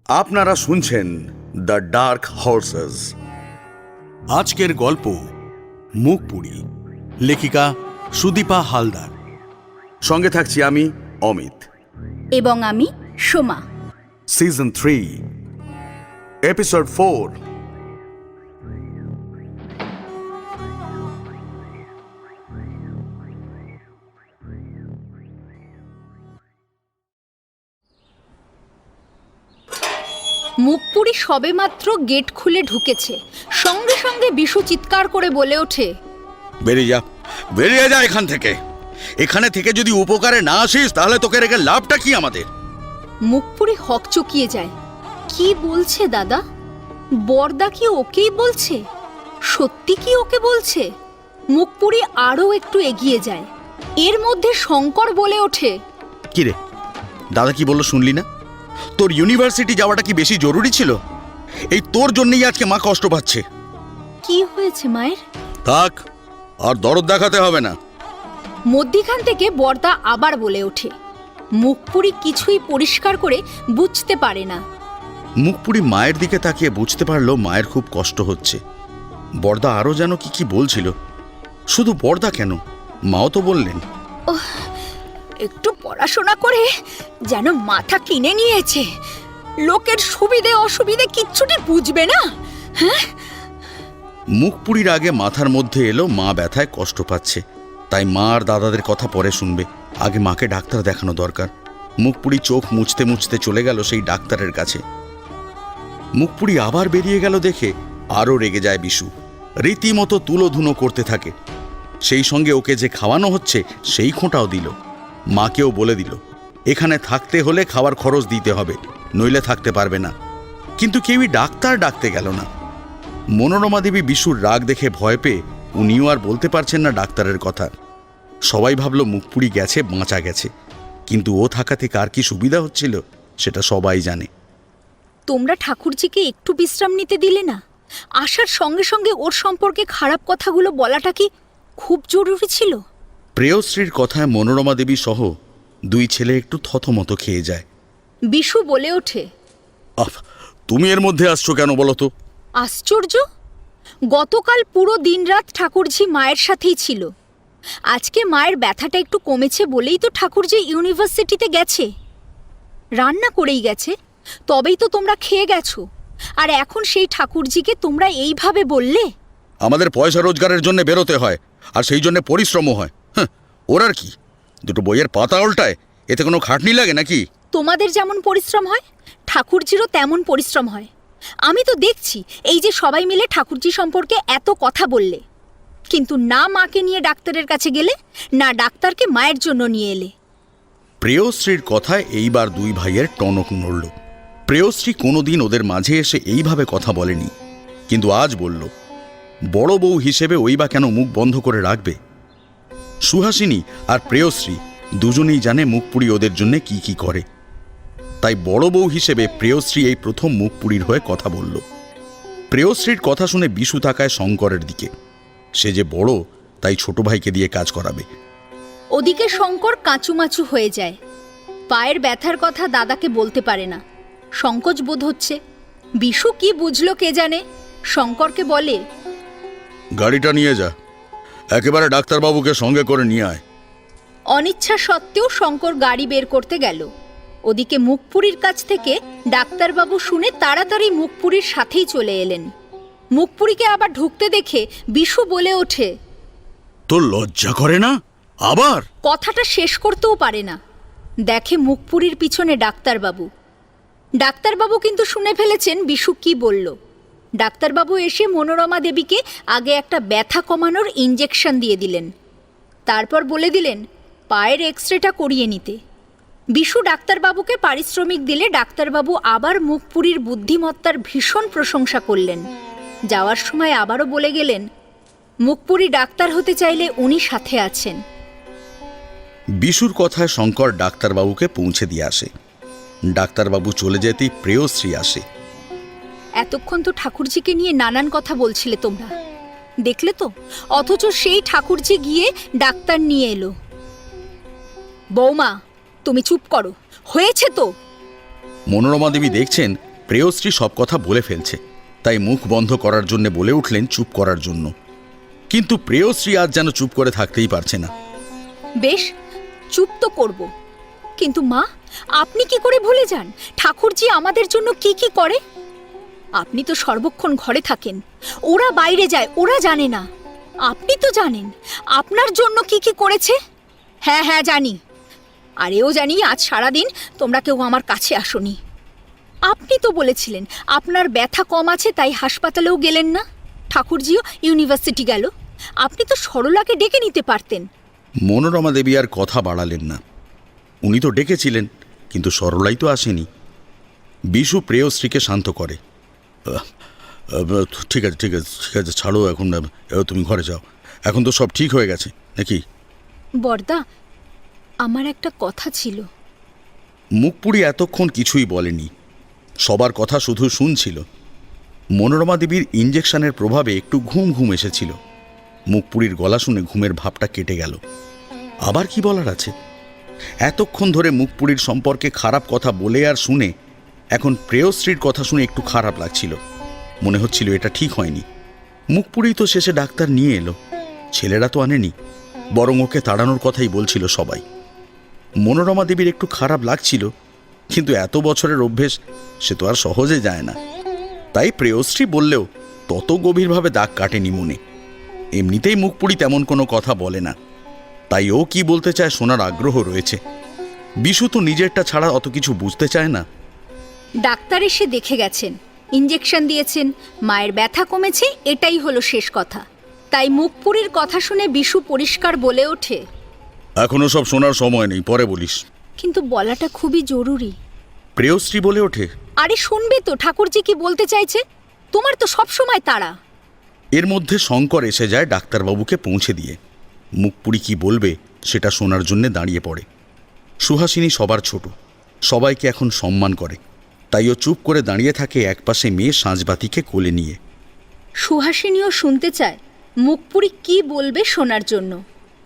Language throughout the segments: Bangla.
আপনারা শুনছেন দ্য ডার্ক হর্সেস। আজকের গল্প মুখপুরি, লেখিকা সুদীপা হালদার। সঙ্গে থাকছি আমি অমিত এবং আমি সোমা। Season 3 episode 4। মুখপুরি সবেমাত্র গেট খুলে ঢুকেছে, সঙ্গে সঙ্গে বিশু চিৎকার করে বলে ওঠে, বেরিয়ে যা এখান থেকে। এখানে থেকে যদি উপকারে না আসিস তাহলে তোকে রেখে লাভটা কি আমাদের? মুখপুরি হকচকিয়ে যায়। কি বলছে দাদা? বরদা কি ওকেই বলছে? সত্যি কি ওকে বলছে? মুখপুরি আরও একটু এগিয়ে যায়। এর মধ্যে শঙ্কর বলে ওঠে, কি রে দাদা কি বললো শুনলি না? তোর ইউনিভার্সিটি যাওয়াটা কি বেশি জরুরি ছিল? এই তোর জন্যই আজকে মা কষ্ট পাচ্ছে। কি হয়েছে মায়ের? থাক, আর দরদ দেখাতে হবে না। মধ্যিখান থেকে বরদা আবার বলে ওঠে। মুখপুরি কিছুই পরিষ্কার করে বুঝতে পারে না। মুখপুরি মায়ের দিকে তাকিয়ে বুঝতে পারলো মায়ের খুব কষ্ট হচ্ছে। বরদা আরও যেন কি বলছিল। শুধু বরদা কেন, মাও তো বললেন। একটু পড়াশোনা করে যেন মাথা কিনে নিয়েছে, লোকের সুবিধে অসুবিধে কিচ্ছুটি বুঝবে না। হ্যাঁ, মুখপুরির আগে মাথার মধ্যে এলো মা ব্যথায় কষ্ট পাচ্ছে, তাই মা আর দাদাদের কথা পরে শুনবে। আগে মাকে ডাক্তার দেখানো দরকার। মুখপুরি চোখ মুছতে মুছতে চলে গেল সেই ডাক্তারের কাছে। মুখপুরি আবার বেরিয়ে গেল দেখে আরও রেগে যায় বিশু। রীতিমতো তুলোধুনো করতে থাকে। সেই সঙ্গে ওকে যে খাওয়ানো হচ্ছে সেই খোঁটাও দিল। মাকেও বলে দিল এখানে থাকতে হলে খাওয়ার খরচ দিতে হবে, নইলে থাকতে পারবে না। কিন্তু কেউই ডাক্তার ডাকতে গেল না। মনোরমা দেবী বিশুর রাগ দেখে ভয় পেয়ে উনিও আর বলতে পারছেন না ডাক্তারের কথা। সবাই ভাবল মুখপুরি গেছে, বাঁচা গেছে, কিন্তু ও থাকা থেকে আর কি সুবিধা হচ্ছিল সেটা সবাই জানে। তোমরা ঠাকুরজিকে একটু বিশ্রাম নিতে দিলে না? আসার সঙ্গে সঙ্গে ওর সম্পর্কে খারাপ কথাগুলো বলাটা কি খুব জরুরি ছিল? প্রেয়শ্রীর কথায় মনোরমা দেবী সহ দুই ছেলে একটু থতমত খেয়ে যায়। বিশু বলে ওঠে, তুমি এর মধ্যে আসছো কেন বলো তো? আশ্চর্য, গতকাল পুরো দিনরাত ঠাকুরজি মায়ের সাথেই ছিল। আজকে মায়ের ব্যথাটা একটু কমেছে বলেই তো ঠাকুরজি ইউনিভার্সিটিতে গেছে, রান্না করেই গেছে। তবেই তো তোমরা খেয়ে গেছো, আর এখন সেই ঠাকুরজিকে তোমরা এইভাবে বললে? আমাদের পয়সা রোজগারের জন্য বেরোতে হয়, আর সেই জন্য পরিশ্রমও হয়। ওর আর কি, দুটো বইয়ের পাতা উল্টায়, এতে কোনো খাটনি লাগে নাকি? তোমাদের যেমন পরিশ্রম হয়, ঠাকুরজিরও তেমন পরিশ্রম হয়। আমি তো দেখছি এই যে সবাই মিলে ঠাকুরজি সম্পর্কে এত কথা বললে, কিন্তু না মাকে নিয়ে ডাক্তারের কাছে গেলে, না ডাক্তারকে মায়ের জন্য নিয়ে এলে। প্রেয়শ্রীর কথায় এইবার দুই ভাইয়ের টনক নড়ল। প্রেয়শ্রী কোনোদিন ওদের মাঝে এসে এইভাবে কথা বলেনি, কিন্তু আজ বলল। বড় বউ হিসেবে ওই বা কেন মুখ বন্ধ করে রাখবে? সুহাসিনী আর প্রেয়শ্রী দুজনেই জানে মুখপুরি ওদের জন্য কি কি করে। তাই বড় বউ হিসেবে প্রেয়শ্রী এই প্রথম মুখপুরির হয়ে কথা বলল। প্রেয়শ্রীর কথা শুনে বিশু তাকায় শঙ্করের দিকে। সে যে বড়, তাই ছোট ভাইকে দিয়ে কাজ করাবে। ওদিকে শঙ্কর কাঁচুমাচু হয়ে যায়। পায়ের ব্যথার কথা দাদাকে বলতে পারে না, সংকোচ বোধ হচ্ছে। বিশু কি বুঝলো কে জানে, শঙ্করকে বলে, গাড়িটা নিয়ে যা, একেবারে ডাক্তারবাবুকে সঙ্গে করে নিয়ে আয়। অনিচ্ছা সত্ত্বেও শঙ্কর গাড়ি বের করতে গেল। ওদিকে মুখপুরির কাছ থেকে ডাক্তারবাবু শুনে তাড়াতাড়ি মুখপুরির সাথেই চলে এলেন। মুখপুরিকে আবার ঢুকতে দেখে বিশু বলে ওঠে, তোর লজ্জা করে না? আবার কথাটা শেষ করতেও পারে না। দেখে মুখপুরির পিছনে ডাক্তারবাবু। ডাক্তারবাবু কিন্তু শুনে ফেলেছেন বিশু কি বলল। ডাক্তারবাবু এসে মনোরমা দেবীকে আগে একটা ব্যথা কমানোর ইঞ্জেকশন দিয়ে দিলেন, তারপর বলে দিলেন পায়ের এক্সরেটা করিয়ে নিতে। বিশু ডাক্তারবাবুকে পারিশ্রমিক দিলে ডাক্তারবাবু আবার মুখপুরির বুদ্ধিমত্তার ভীষণ প্রশংসা করলেন। যাওয়ার সময় আবারও বলে গেলেন মুখপুরি ডাক্তার হতে চাইলে উনি সাথে আছেন। বিশুর কথায় শঙ্কর ডাক্তারবাবুকে পৌঁছে দিয়ে আসে। ডাক্তারবাবু চলে যেতেই প্রেয়শ্রী আসে। এতক্ষণ তো ঠাকুরজিকে নিয়ে নানান কথা বলছিলে তোমরা, দেখলে তো? অথচ সেই ঠাকুরজি গিয়ে ডাক্তার নিয়ে এলো। বৌমা, তুমি চুপ করো, হয়েছে তো। মনোরমা দেবী দেখছেন প্রেয়শ্রী সব কথা বলে ফেলছে, তাই মুখ বন্ধ করার জন্য বলে উঠলেন চুপ করার জন্য। কিন্তু প্রেয়শ্রী আজ যেন চুপ করে থাকতেই পারছে না। বেশ, চুপ তো করব, কিন্তু মা, আপনি কি করে ভুলে যান ঠাকুরজি আমাদের জন্য কি কি করে? আপনি তো সর্বক্ষণ ঘরে থাকেন, ওরা বাইরে যায়, ওরা জানে না। আপনি তো জানেন আপনার জন্য কি কি করেছে। হ্যাঁ হ্যাঁ জানি, আর এও জানি আজ সারাদিন তোমরা কেউ আমার কাছে আসোনি। আপনি তো বলেছিলেন আপনার ব্যথা কম আছে, তাই হাসপাতালেও গেলেন না। ঠাকুরজিও ইউনিভার্সিটি গেল, আপনি তো সরলাকে ডেকে নিতে পারতেন। মনোরমা দেবী আর কথা বাড়ালেন না। উনি তো ডেকেছিলেন, কিন্তু সরলাই তো আসেনি। বিশু প্রেয়শ্রীকে শান্ত করে। ঠিক আছে ঠিক আছে ঠিক আছে, ছাড়ো এখন, তুমি ঘরে যাও, এখন তো সব ঠিক হয়ে গেছে নাকি? বর্দা, আমার একটা কথা ছিল। মুখপুরি এতক্ষণ কিছুই বলেনি, সবার কথা শুধু শুনছিল। মনোরমা দেবীর ইঞ্জেকশনের প্রভাবে একটু ঘুম ঘুম এসেছিল। মুখপুরির গলা শুনে ঘুমের ভাবটা কেটে গেল। আবার কি বলার আছে? এতক্ষণ ধরে মুখপুরির সম্পর্কে খারাপ কথা বলে আর শুনে এখন প্রেয়শ্রীর কথা শুনে একটু খারাপ লাগছিল। মনে হচ্ছিল এটা ঠিক হয়নি। মুখপুরি তো শেষে ডাক্তার নিয়ে এলো, ছেলেরা তো আনেনি, বরং ওকে তাড়ানোর কথাই বলছিল সবাই। মনোরমা দেবীর একটু খারাপ লাগছিল, কিন্তু এত বছরের অভ্যেস, সে তো আর সহজে যায় না। তাই প্রেয়শ্রী বললেও তত গভীরভাবে দাগ কাটেনি মনে। এমনিতেই মুখপুরি তেমন কোনো কথা বলে না, তাই ও কি বলতে চায় শোনার আগ্রহ রয়েছে। বিশু তো নিজেরটা ছাড়া অত কিছু বুঝতে চায় না। ডাক্তার এসে দেখে গেছেন, ইঞ্জেকশন দিয়েছেন, মায়ের ব্যথা কমেছে, এটাই হলো শেষ কথা। তাই মুখপুরির কথা শুনে বিশু পরিষ্কার বলে ওঠে, এখনো সব শোনার সময় নেই, পরে বলিস। কিন্তু বলাটা খুবই জরুরি। প্রেয়শ্রী বলে ওঠে, আরে শুনবে তো ঠাকুরজি কি বলতে চাইছে? তোমার তো সব সময় তাড়া। এর মধ্যে শঙ্কর এসে যায় ডাক্তারবাবুকে পৌঁছে দিয়ে। মুখপুরি কি বলবে সেটা শোনার জন্য দাঁড়িয়ে পড়ে। সুহাসিনী সবার ছোট, সবাইকে এখন সম্মান করে, তাই ও চুপ করে দাঁড়িয়ে থাকে একপাশে মেয়ে সাঁঝবাতিকে কোলে নিয়ে। সুহাসিনীও শুনতে চায় মুখপুরি কি বলবে শোনার জন্য।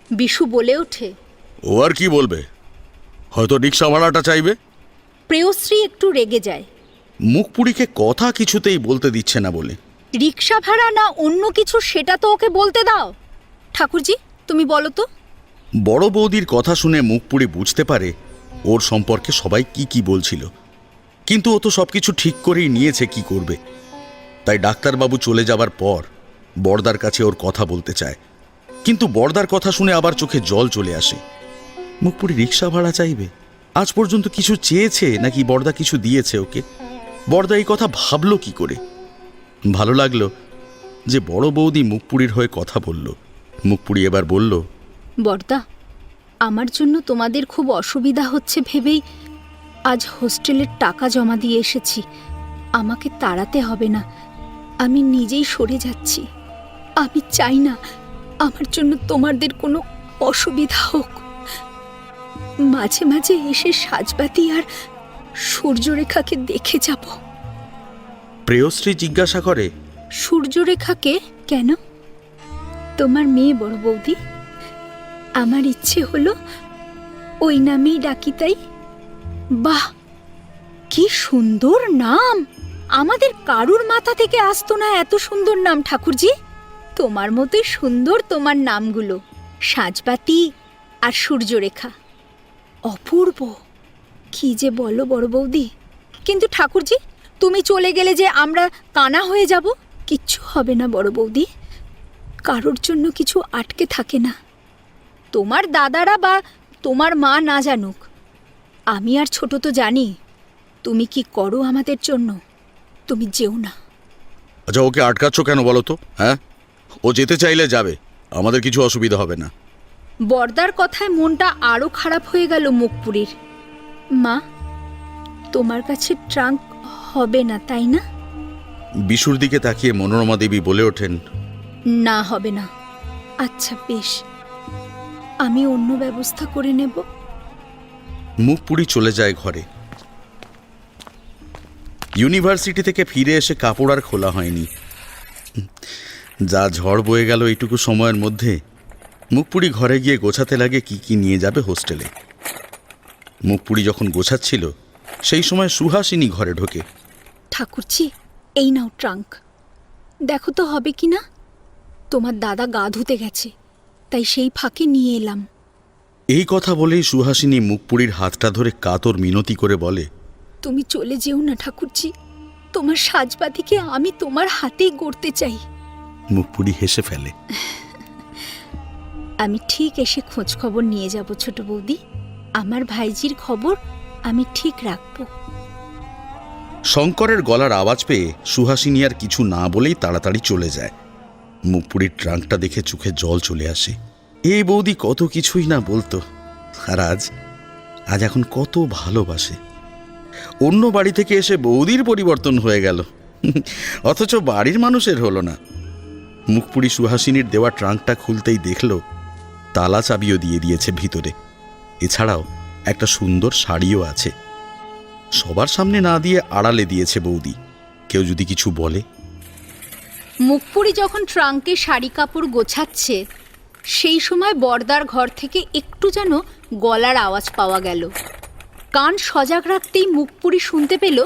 বিশু বলে ওঠে, ও আর কি বলবে, হয়তো রিক্সা ভাড়াটা চাইবে। প্রেয়শ্রী একটু রেগে যায়। মুখপুরিকে কথা কিছুতেই বলতে দিচ্ছে না বলে। রিক্সা ভাড়া না অন্য কিছু সেটা তো ওকে বলতে দাও। ঠাকুরজি তুমি বলো তো। বড় বৌদির কথা শুনে মুখপুরি বুঝতে পারে ওর সম্পর্কে সবাই কি কি বলছিল, কিন্তু ও তো সব কিছু ঠিক করেই নিয়েছে, কি করবে। তাই ডাক্তারবাবু চলে যাবার পর বড়দার কাছে ওর কথা বলতে চায়, কিন্তু বড়দার কথা শুনে আবার চোখে জল চলে আসে। মুখপুরি রিক্সা ভাড়া চাইবে? আজ পর্যন্ত কিছু চেয়েছে নাকি বড়দা কিছু দিয়েছে ওকে? বড়দা এই কথা ভাবলো কি করে? ভালো লাগলো যে বড় বৌদি মুখপুরির হয়ে কথা বলল। মুখপুরি এবার বলল, বর্দা, আমার জন্য তোমাদের খুব অসুবিধা হচ্ছে ভেবেই আজ হোস্টেলের টাকা জমা দিয়ে এসেছি। আমাকে তাড়াতে হবে না, আমি নিজেই সরে যাচ্ছি। আমি চাই না আমার জন্য তোমাদের কোনো অসুবিধা হোক। মাঝে মাঝে এসে সাজবাতি আর সূর্যরেখাকে দেখে যাব। প্রেয়শ্রী জিজ্ঞাসা করে, সূর্যরেখাকে কেন? তোমার মেয়ে বড় বৌদি, আমার ইচ্ছে হলো ওই নামেই ডাকি তাই। বাহ, কি সুন্দর নাম! আমাদের কারুর মাথা থেকে আসতো না এত সুন্দর নাম ঠাকুরজি। তোমার মতোই সুন্দর তোমার নামগুলো, সাজবাতি আর সূর্যরেখা। অপূর্ব, কি যে বলো বড় বৌদি। কিন্তু ঠাকুরজি তুমি চলে গেলে যে আমরা কানা হয়ে যাব। কিচ্ছু হবে না বড় বৌদি, কারোর জন্য কিছু আটকে থাকে না। তোমার দাদারা বা তোমার মা না জানুক, আমি আর ছোট তো জানি তুমি কি করো আমাদের জন্য। তুমি যেও না। আচ্ছা, ওকে আটকাচ্ছ কেন বলো তো? হ্যাঁ, ও যেতে চাইলে যাবে, আমাদের কিছু অসুবিধা হবে না। বর্দার কথায় মনটা আরো খারাপ হয়ে গেল মুখপুরির। মা, তোমার কাছে ট্রাঙ্ক হবে না তাই না? বিশুর দিকে তাকিয়ে মনোরমা দেবী বলে ওঠেন, না হবে না। আচ্ছা বেশ, আমি অন্য ব্যবস্থা করে নেব। মুখপুরি চলে যায় ঘরে। ইউনিভার্সিটি থেকে ফিরে এসে কাপড় আর খোলা হয়নি। যা ঝড় বয়ে গেল এইটুকু সময়ের মধ্যে। মুখপুরি ঘরে গিয়ে গোছাতে লাগে কি কি নিয়ে যাবে হোস্টেলে। মুখপুরি যখন গোছাচ্ছিল সেই সময় সুহাসিনী ঘরে ঢোকে। ঠাকুরছি, এই নাও ট্রাঙ্ক। দেখো তো হবে কি না। তোমার দাদা গা ধুতে গেছে, তাই সেই ফাঁকে নিয়ে এলাম। এই কথা বলেই সুহাসিনী মুখপুরীর হাতটা ধরে কাতর মিনতি করে বলে, তুমি চলে যেও না ঠাকুরজি, তোমার সাজবাতিকে আমি তোমার হাতেই গড়তে চাই। মুখপুরী হেসে ফেলে। আমি ঠিক এসে খোঁজ খবর নিয়ে যাব ছোট বৌদি। আমার ভাইজির খবর আমি ঠিক রাখবো। শঙ্করের গলার আওয়াজ পেয়ে সুহাসিনী আর কিছু না বলেই তাড়াতাড়ি চলে যায়। মুখপুরীর ট্রাঙ্কটা দেখে চোখে জল চলে আসে। এই বৌদি কত কিছুই না বলতো, আর আজ এখন কত ভালোবাসে। অন্য বাড়ি থেকে এসে বৌদির পরিবর্তন হয়ে গেল, অথচ বাড়ির মানুষের হলো না। মুখপুরী সুহাসিনীর দেওয়া ট্রাঙ্কটা খুলতেই দেখল তালা চাবিও দিয়ে দিয়েছে ভিতরে। এছাড়াও একটা সুন্দর শাড়িও আছে। সবার সামনে না দিয়ে আড়ালে দিয়েছে বৌদি, কেউ যদি কিছু বলে। মুখপুরি যখন ট্রাঙ্কে শাড়ি কাপড় গোছাচ্ছে, সেই সময় বর্দার ঘর থেকে একটু যেন গলার আওয়াজ পাওয়া গেল। কান সজাগ রাখতেই মুখপুরি শুনতে পেল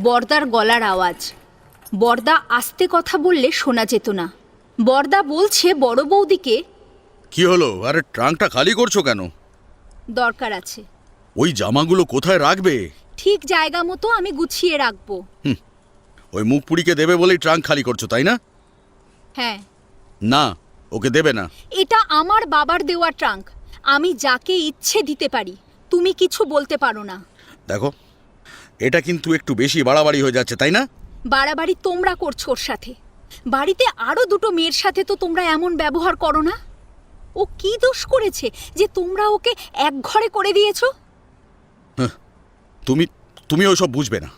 বর্দার গলার আওয়াজ। বর্দা আস্তে কথা বললে শোনা যেত না। বর্দা বলছে বড় বৌদিকে, কি হলো? আরে ট্রাঙ্কটা খালি করছো কেন? দরকার আছে। ওই জামাগুলো কোথায় রাখবে? ঠিক জায়গা মতো আমি গুছিয়ে রাখবো। ওই মুখপুরীকে দেবে বলেই ট্রাঙ্ক খালি করছো, তাই না? হ্যাঁ। না, ওকে দেবে না। এটা আমার বাবার দেওয়া ট্রাঙ্ক, আমি যাকে ইচ্ছে দিতে পারি। তুমি কিছু বলতে পারো না। দেখো, এটা কিন্তু একটু বেশি বাড়াবাড়ি হয়ে যাচ্ছে, তাই না? বাড়াবাড়ি তোমরা করছো ওর সাথে। বাড়িতে আরো দুটো মেয়ের সাথে তো তোমরা এমন ব্যবহার করো না। ও কি দোষ করেছে যে তোমরা ওকে এক ঘরে করে দিয়েছো? তুমি ওইসব বুঝবে না।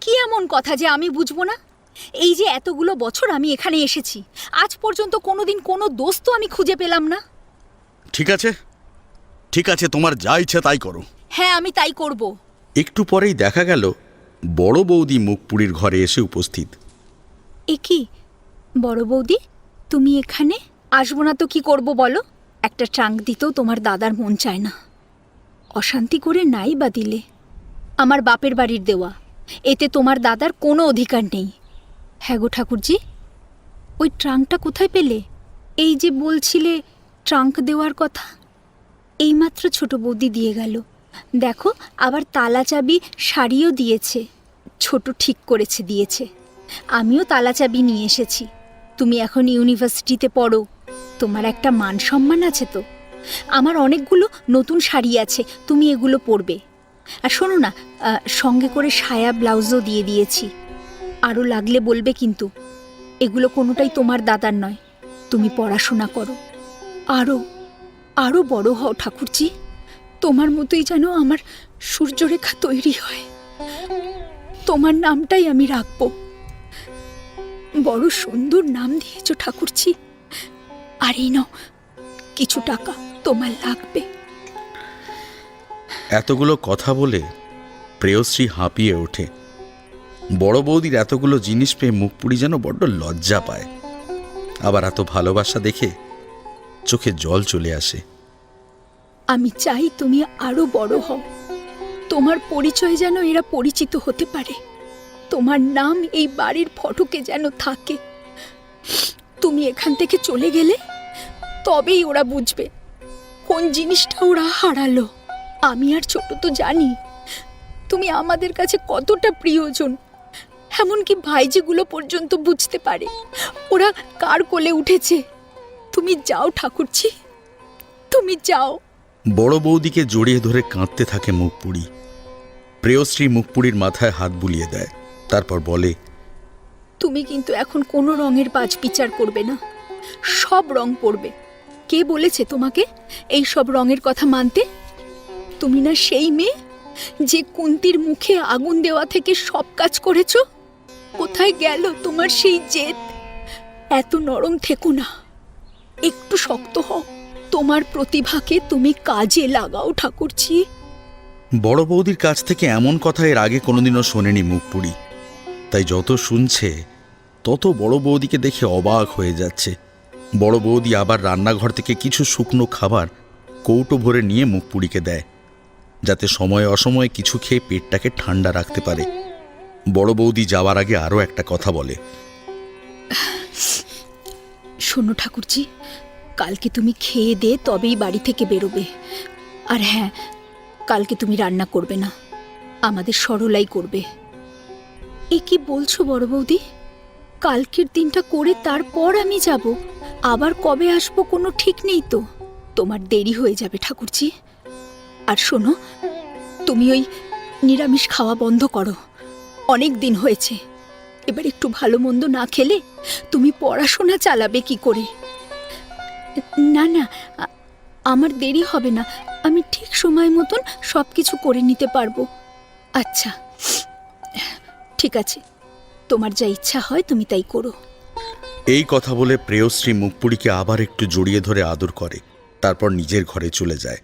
কি এমন কথা যে আমি বুঝবো না? এই যে এতগুলো বছর আমি এখানে এসেছি, আজ পর্যন্ত কোনোদিন কোনো দোষ তো আমি খুঁজে পেলাম না। ঠিক আছে, ঠিক আছে, তোমার যা ইচ্ছে তাই করো। হ্যাঁ, আমি তাই করব। একটু পরেই দেখা গেল বড় বৌদি মুখপুরীর ঘরে এসে উপস্থিত। এ কি বড় বৌদি, তুমি এখানে? আসবো না তো কি করব বলো? একটা ট্রাঙ্ক দিতেও তোমার দাদার মন চায় না। অশান্তি করে নাই বা দিলে। আমার বাপের বাড়ির দেওয়া, এতে তোমার দাদার কোনো অধিকার নেই। হ্যাঁ গো ঠাকুরজি, ওই ট্রাঙ্কটা কোথায় পেলে? এই যে বলছিলে ট্রাঙ্ক দেওয়ার কথা, এইমাত্র ছোট বৌদি দিয়ে গেল। দেখো, আবার তালা চাবি শাড়িও দিয়েছে। ছোট ঠিক করেছে দিয়েছে। আমিও তালা চাবি নিয়ে এসেছি। তুমি এখন ইউনিভার্সিটিতে পড়ো, তোমার একটা মান সম্মান আছে তো। আমার অনেকগুলো নতুন শাড়ি আছে, তুমি এগুলো পরবে। আর শোনো না, সঙ্গে করে সায়া ব্লাউজও দিয়ে দিয়েছি। আরও লাগলে বলবে কিন্তু। এগুলো কোনোটাই তোমার দাদার নয়। তুমি পড়াশোনা করো, আরও আরও বড় হও ঠাকুরজি। তোমার মতোই যেন আমার সূর্যরেখা তৈরি হয়। তোমার নামটাই আমি রাখবো। বড় সুন্দর নাম দিয়েছ ঠাকুরজি। আর এই নাও কিছু টাকা, তোমার লাগবে। এতগুলো কথা বলে প্রেয়শ্রী হাঁপিয়ে ওঠে। বড় বৌদির এতগুলো জিনিস পেয়ে মুখপুরী যেন বড্ড লজ্জা পায়। আবার এত ভালোবাসা দেখে চোখে জল চলে আসে। আমি চাই তুমি আরো বড় হও। তোমার পরিচয় যেন এরা পরিচিত হতে পারে। তোমার নাম এই বাড়ির ফটকে যেন থাকে। তুমি এখান থেকে চলে গেলে তবেই ওরা বুঝবে কোন জিনিসটা ওরা হারালো। আমি আর ছোট তো জানি তুমি আমাদের কাছে কতটা প্রিয়জন। এমনকি ভাইজিগুলো পর্যন্ত বুঝতে পারে ওরা কার কোলে উঠেছে। তুমি যাও ঠাকুরজি, তুমি যাও। বড় বৌদিকে জড়িয়ে ধরে কাঁদতে থাকে মুখপুরী। প্রেয়শ্রী মুখপুরীর মাথায় হাত বুলিয়ে দেয়, তারপর বলে, তুমি কিন্তু এখন কোনো রঙের বাজ বিচার করবে না, সব রং পড়বে। কে বলেছে তোমাকে এই সব রঙের কথা মানতে? তুমি না সেই মেয়ে যে কুন্তির মুখে আগুন দেওয়া থেকে সব কাজ করেছো? কোথায় গেল তোমার সেই জেদ? এত নরম থেকো না, একটু শক্ত হও। তোমার প্রতিভাকে তুমি কাজে লাগাও ঠাকুরজি। বড় বৌদির কাছ থেকে এমন কথা এর আগে কোনোদিনও শোনেনি মুখপুরী। তাই যত শুনছে তত বড় বৌদিকে দেখে অবাক হয়ে যাচ্ছে। বড় বৌদি আবার রান্নাঘর থেকে কিছু শুকনো খাবার কৌটো ভরে নিয়ে মুখপুরীকে দেয়, যাতে সময়ে অসময়ে কিছু খেয়ে পেটটাকে ঠান্ডা রাখতে পারে। বড় বৌদি যাওয়ার আগে আরও একটা কথা বলে। শোনো ঠাকুরজি, কালকে তুমি খেয়ে দে তবেই বাড়ি থেকে বেরোবে। আর হ্যাঁ, কালকে তুমি রান্না করবে না, আমাদের সরলাই করবে। এ কি বলছো বড় বৌদি? কালকের দিনটা করে তারপর আমি যাব, আবার কবে আসবো কোনো ঠিক নেই তো। তোমার দেরি হয়ে যাবে ঠাকুরজি। আর শোনো, তুমি ওই নিরামিষ খাওয়া বন্ধ করো, অনেক দিন হয়েছে। এবার একটু ভালো মন্দ না খেলে তুমি পড়াশোনা চালাবে কি করে? না না, আমার দেরি হবে না, আমি ঠিক সময় মতন সব কিছু করে নিতে পারবো। আচ্ছা ঠিক আছে, তোমার যা ইচ্ছা হয় তুমি তাই করো। এই কথা বলে প্রেয়শ্রী মুখপুরীকে আবার একটু জড়িয়ে ধরে আদর করে, তারপর নিজের ঘরে চলে যায়।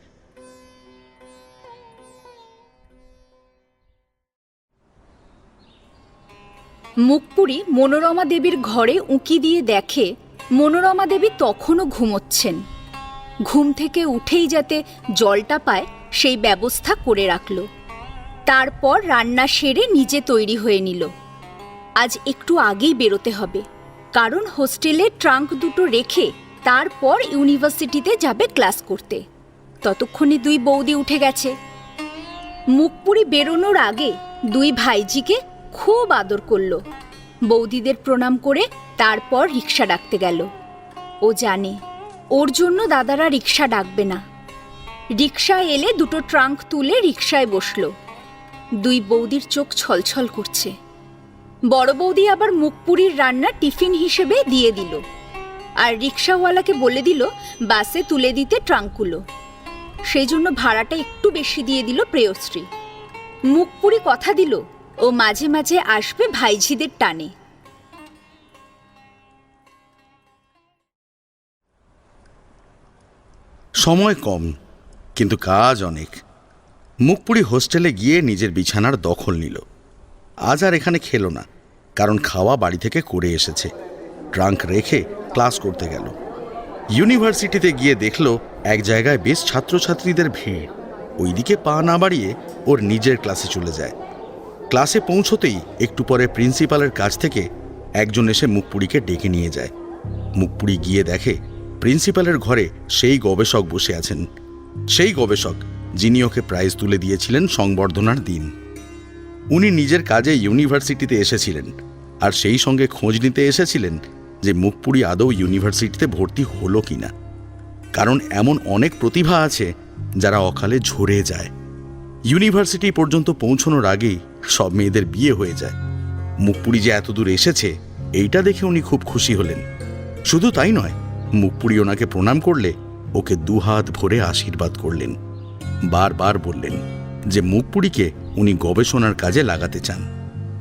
মুখপুরী মনোরমা দেবীর ঘরে উঁকি দিয়ে দেখে মনোরমা দেবী তখনও ঘুমোচ্ছেন। ঘুম থেকে উঠেই যাতে জলটা পায় সেই ব্যবস্থা করে রাখল। তারপর রান্না সেরে নিজে তৈরি হয়ে নিল। আজ একটু আগেই বেরোতে হবে, কারণ হোস্টেলে ট্রাঙ্ক দুটো রেখে তারপর ইউনিভার্সিটিতে যাবে ক্লাস করতে। ততক্ষণে দুই বৌদি উঠে গেছে। মুখপুরী বেরোনোর আগে দুই ভাইজিকে খুব আদর করল। বৌদিদের প্রণাম করে তারপর রিক্সা ডাকতে গেল। ও জানে ওর জন্য দাদারা রিক্সা ডাকবে না। রিক্সা এলে দুটো ট্রাঙ্ক তুলে রিক্সায় বসল। দুই বৌদির চোখ ছলছল করছে। বড় বৌদি আবার মুখপুরীর রান্না টিফিন হিসেবে দিয়ে দিল, আর রিক্সাওয়ালাকে বলে দিল বাসে তুলে দিতে ট্রাঙ্কগুলো। সেই জন্য ভাড়াটা একটু বেশি দিয়ে দিল প্রেয়শ্রী। মুখপুরী কথা দিল ও মাঝে মাঝে আসবে ভাইঝিদের টানে। সময় কম, কিন্তু কাজ অনেক। মুখপুরী হোস্টেলে গিয়ে নিজের বিছানার দখল নিল। আজ আর এখানে খেলো না, কারণ খাওয়া বাড়ি থেকে করে এসেছে। ট্রাঙ্ক রেখে ক্লাস করতে গেল। ইউনিভার্সিটিতে গিয়ে দেখল এক জায়গায় বেশ ছাত্রছাত্রীদের ভিড়। ওইদিকে পা না বাড়িয়ে ওর নিজের ক্লাসে চলে যায়। ক্লাসে পৌঁছতেই একটু পরে প্রিন্সিপালের কাছ থেকে একজন এসে মুখপুরীকে ডেকে নিয়ে যায়। মুখপুরী গিয়ে দেখে প্রিন্সিপালের ঘরে সেই গবেষক বসে আছেন, সেই গবেষক যিনি ওকে প্রাইজ তুলে দিয়েছিলেন সংবর্ধনার দিন। উনি নিজের কাজে ইউনিভার্সিটিতে এসেছিলেন, আর সেই সঙ্গে খোঁজ নিতে এসেছিলেন যে মুখপুরী আদৌ ইউনিভার্সিটিতে ভর্তি হলো কিনা। কারণ এমন অনেক প্রতিভা আছে যারা অকালে ঝরে যায়। ইউনিভার্সিটি পর্যন্ত পৌঁছানোর আগেই সব মেয়েদের বিয়ে হয়ে যায়। মুখপুরী যে এতদূর এসেছে এইটা দেখে উনি খুব খুশি হলেন। শুধু তাই নয়, মুখপুরী ওনাকে প্রণাম করলে ওকে দুহাত ভরে আশীর্বাদ করলেন। বারবার বললেন যে মুখপুরীকে উনি গবেষণার কাজে লাগাতে চান।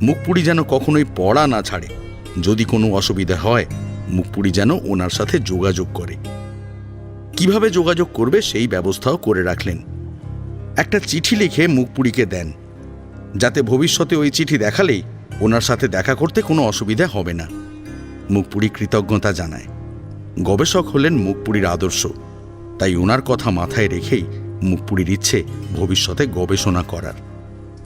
মুখপুরী যেন কখনোই পড়া না ছাড়ে। যদি কোনো অসুবিধা হয় মুখপুরী যেন ওনার সাথে যোগাযোগ করে। কিভাবে যোগাযোগ করবে সেই ব্যবস্থাও করে রাখলেন। একটা চিঠি লিখে মুখপুরীকে দেন, যাতে ভবিষ্যতে ওই চিঠি দেখালেই ওনার সাথে দেখা করতে কোনো অসুবিধা হবে না। মুখপুরী কৃতজ্ঞতা জানায়। গবেষক হলেন মুখপুরীর আদর্শ, তাই ওনার কথা মাথায় রেখেই মুখপুরীর ইচ্ছে ভবিষ্যতে গবেষণা করার।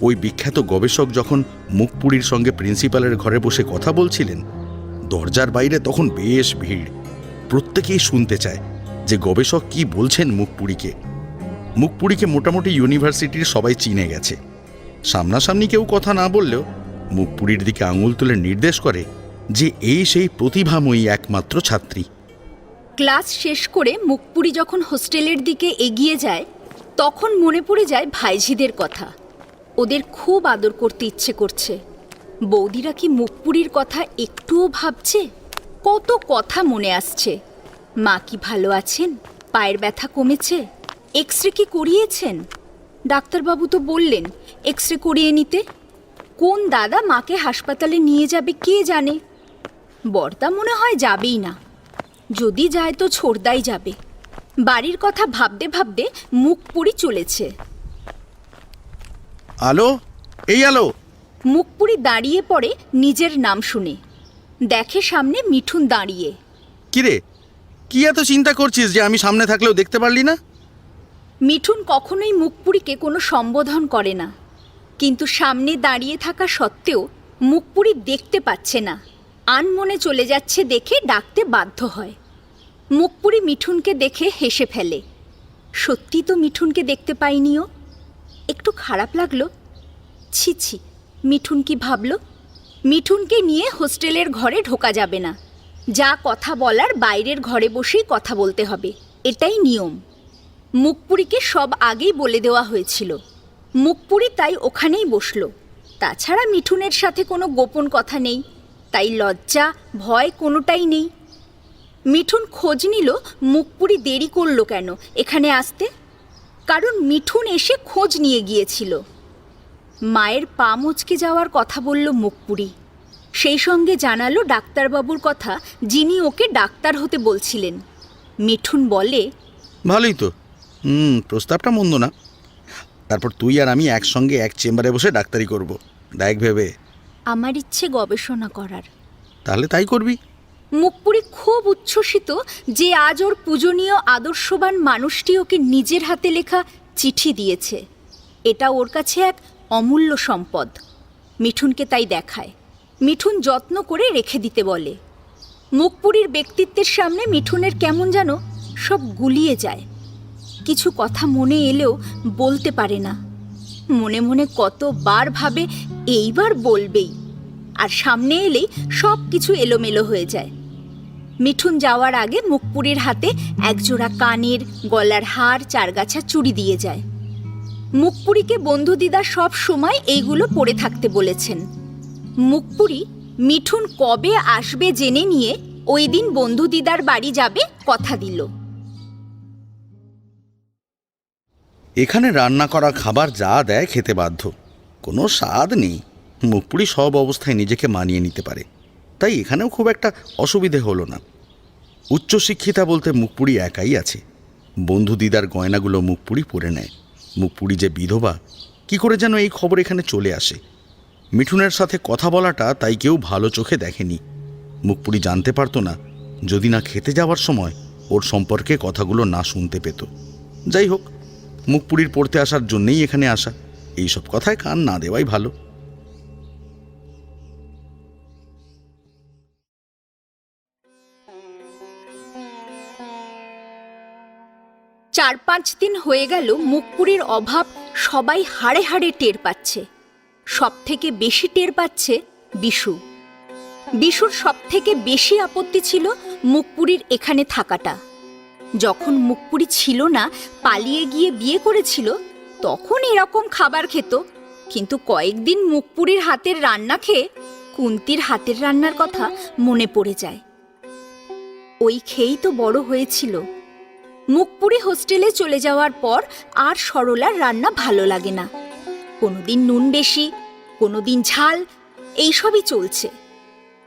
ওই বিখ্যাত গবেষক যখন মুখপুরীর সঙ্গে প্রিন্সিপালের ঘরে বসে কথা বলছিলেন, দরজার বাইরে তখন বেশ ভিড়। প্রত্যেকেই শুনতে চায় যে গবেষক কি বলছেন মুখপুরীকে। মুখপুরীকে মোটামুটি ইউনিভার্সিটির সবাই চিনে গেছে। সামনাসামনি কেউ কথা না বললেও মুখপুরীর দিকে আঙুল তুলে নির্দেশ করে যে এই সেই প্রতিভাময়ী একমাত্র ছাত্রী। ক্লাস শেষ করে মুখপুরী যখন হোস্টেলের দিকে এগিয়ে যায় তখন মনে পড়ে যায় ভাইঝিদের কথা। ওদের খুব আদর করতে ইচ্ছে করছে। বৌদিরা কি মুখপুরীর কথা একটুও ভাবছে? কত কথা মনে আসছে। মা কি ভালো আছেন? পায়ের ব্যথা কমেছে? এক্সরে কি করিয়েছেন? ডাক্তারবাবু তো বললেন এক্সরে করিয়ে নিতে। কোন দাদা মাকে হাসপাতালে নিয়ে যাবে কে জানে। বর্দা মনে হয় যাবেই না, যদি যায় তো ছোড়দাই যাবে। বাড়ির কথা ভাবতে ভাবতে মুখপুরী চলেছে। আলো, এই আলো। মুখপুরী দাঁড়িয়ে পড়ে নিজের নাম শুনে। দেখে সামনে মিঠুন দাঁড়িয়ে। কিরে, কি এত চিন্তা করছিস যে আমি সামনে থাকলেও দেখতে পারলি না? মিঠুন কখনোই মুখপুরীকে কোনো সম্বোধন করে না, কিন্তু সামনে দাঁড়িয়ে থাকা সত্ত্বেও মুখপুরি দেখতে পাচ্ছে না, আনমনে চলে যাচ্ছে দেখে ডাকতে বাধ্য হয়। মুখপুরি মিঠুনকে দেখে হেসে ফেলে। সত্যি তো মিঠুনকে দেখতে পাইনিও। একটু খারাপ লাগলো। ছি ছি, মিঠুন কি ভাবলো? মিঠুনকে নিয়ে হোস্টেলের ঘরে ঢোকা যাবে না। যা কথা বলার বাইরের ঘরে বসেই কথা বলতে হবে, এটাই নিয়ম। মুখপুরিকে সব আগেই বলে দেওয়া হয়েছিল। মুখপুরি তাই ওখানেই বসলো। তাছাড়া মিঠুনের সাথে কোনো গোপন কথা নেই, তাই লজ্জা ভয় কোনোটাই নেই। মিঠুন খোঁজ নিল মুখপুরি দেরি করলো কেন এখানে আসতে। কারণ মিঠুন এসে খোঁজ নিয়ে গিয়েছিল। মায়ের পা মুচকে যাওয়ার কথা বলল মুখপুরি। সেই সঙ্গে জানালো ডাক্তারবাবুর কথা, যিনি ওকে ডাক্তার হতে বলছিলেন। মিঠুন বলে, ভালোই তো, প্রস্তাবটা মন্দ না। তারপর তুই আর আমি একসঙ্গে এক চেম্বারে বসে ডাক্তারি করব, ডাক ভেবে। আমার ইচ্ছে গবেষণা করার। তাহলে তাই করবি। মুখপুরি খুব উচ্ছ্বসিত যে আজ ওর পূজনীয় আদর্শবান মানুষটি ওকে নিজের হাতে লেখা চিঠি দিয়েছে। এটা ওর কাছে এক অমূল্য সম্পদ। মিঠুনকে তাই দেখায়। মিঠুন যত্ন করে রেখে দিতে বলে। মুখপুরির ব্যক্তিত্বের সামনে মিঠুনের কেমন যেন সব গুলিয়ে যায়। কিছু কথা মনে এলেও বলতে পারে না। মনে মনে কতবার ভাবে এইবার বলবেই, আর সামনে এলেই সব কিছু এলোমেলো হয়ে যায়। মিঠুন যাওয়ার আগে মুখপুরির হাতে একজোড়া কানের, গলার হার, চারগাছা চুড়ি দিয়ে যায়। মুখপুরিকে বন্ধু দিদা সব সময় এইগুলো পরে থাকতে বলেছেন। মুখপুরি মিঠুন কবে আসবে জেনে নিয়ে ওই দিন বন্ধু দিদার বাড়ি যাবে কথা দিল। এখানে রান্না করা খাবার যা দেয় খেতে বাধ্য, কোনো স্বাদ নেই। মুখপুরি সব অবস্থায় নিজেকে মানিয়ে নিতে পারে, তাই এখানেও খুব একটা অসুবিধে হলো না। উচ্চশিক্ষিতা বলতে মুখপুরি একাই আছে। বন্ধু দিদার গয়নাগুলো মুখপুরি পরে নেয়। মুখপুরি যে বিধবা, কি করে যেন এই খবর এখানে চলে আসে। মিঠুনের সাথে কথা বলাটা তাই কেউ ভালো চোখে দেখেনি। মুখপুরি জানতে পারতো না যদি না খেতে যাওয়ার সময় ওর সম্পর্কে কথাগুলো না শুনতে পেত। যাই হোক, মুখপুরির পড়তে আসার জন্যেই এখানে আসা। এইসব কথায় কান না দেওয়াই ভালো। চার পাঁচ দিন হয়ে গেল মুখপুরির অভাব সবাই হাড়ে হাড়ে টের পাচ্ছে। সব থেকে বেশি টের পাচ্ছে বিশু। বিশুর সব থেকে বেশি আপত্তি ছিল মুখপুরির এখানে থাকাটা। যখন মুখপুরি ছিল না, পালিয়ে গিয়ে বিয়ে করেছিল, তখন এরকম খাবার খেত। কিন্তু কয়েকদিন মুখপুরির হাতের রান্না খেয়ে কুন্তির হাতের রান্নার কথা মনে পড়ে যায়। ওই খেয়েই তো বড় হয়েছিল। মুখপুরি হোস্টেলে চলে যাওয়ার পর আর সরলার রান্না ভালো লাগে না। কোনোদিন নুন বেশি, কোনোদিন ঝাল, এইসবই চলছে।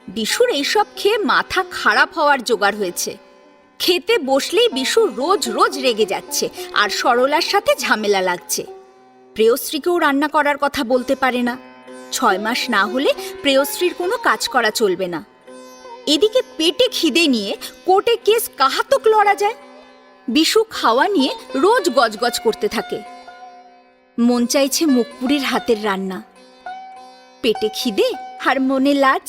বিশুর এইসব খেয়ে মাথা খারাপ হওয়ার জোগাড় হয়েছে। খেতে বসলেই বিশু রোজ রোজ রেগে যাচ্ছে আর সরলার সাথে ঝামেলা লাগছে। প্রেয়শ্রীকেও রান্না করার কথা বলতে পারে না। 6 মাস না হলে প্রেয়শ্রীর কোনো কাজ করা চলবে না। এদিকে পেটে খিদে নিয়ে কোর্টে কেস কাহাতক লড়া যায়। বিশু খাওয়া নিয়ে রোজ গজগজ করতে থাকে। মন চাইছে মুখপুরির হাতের রান্না। পেটে খিদে আর মনে লাজ।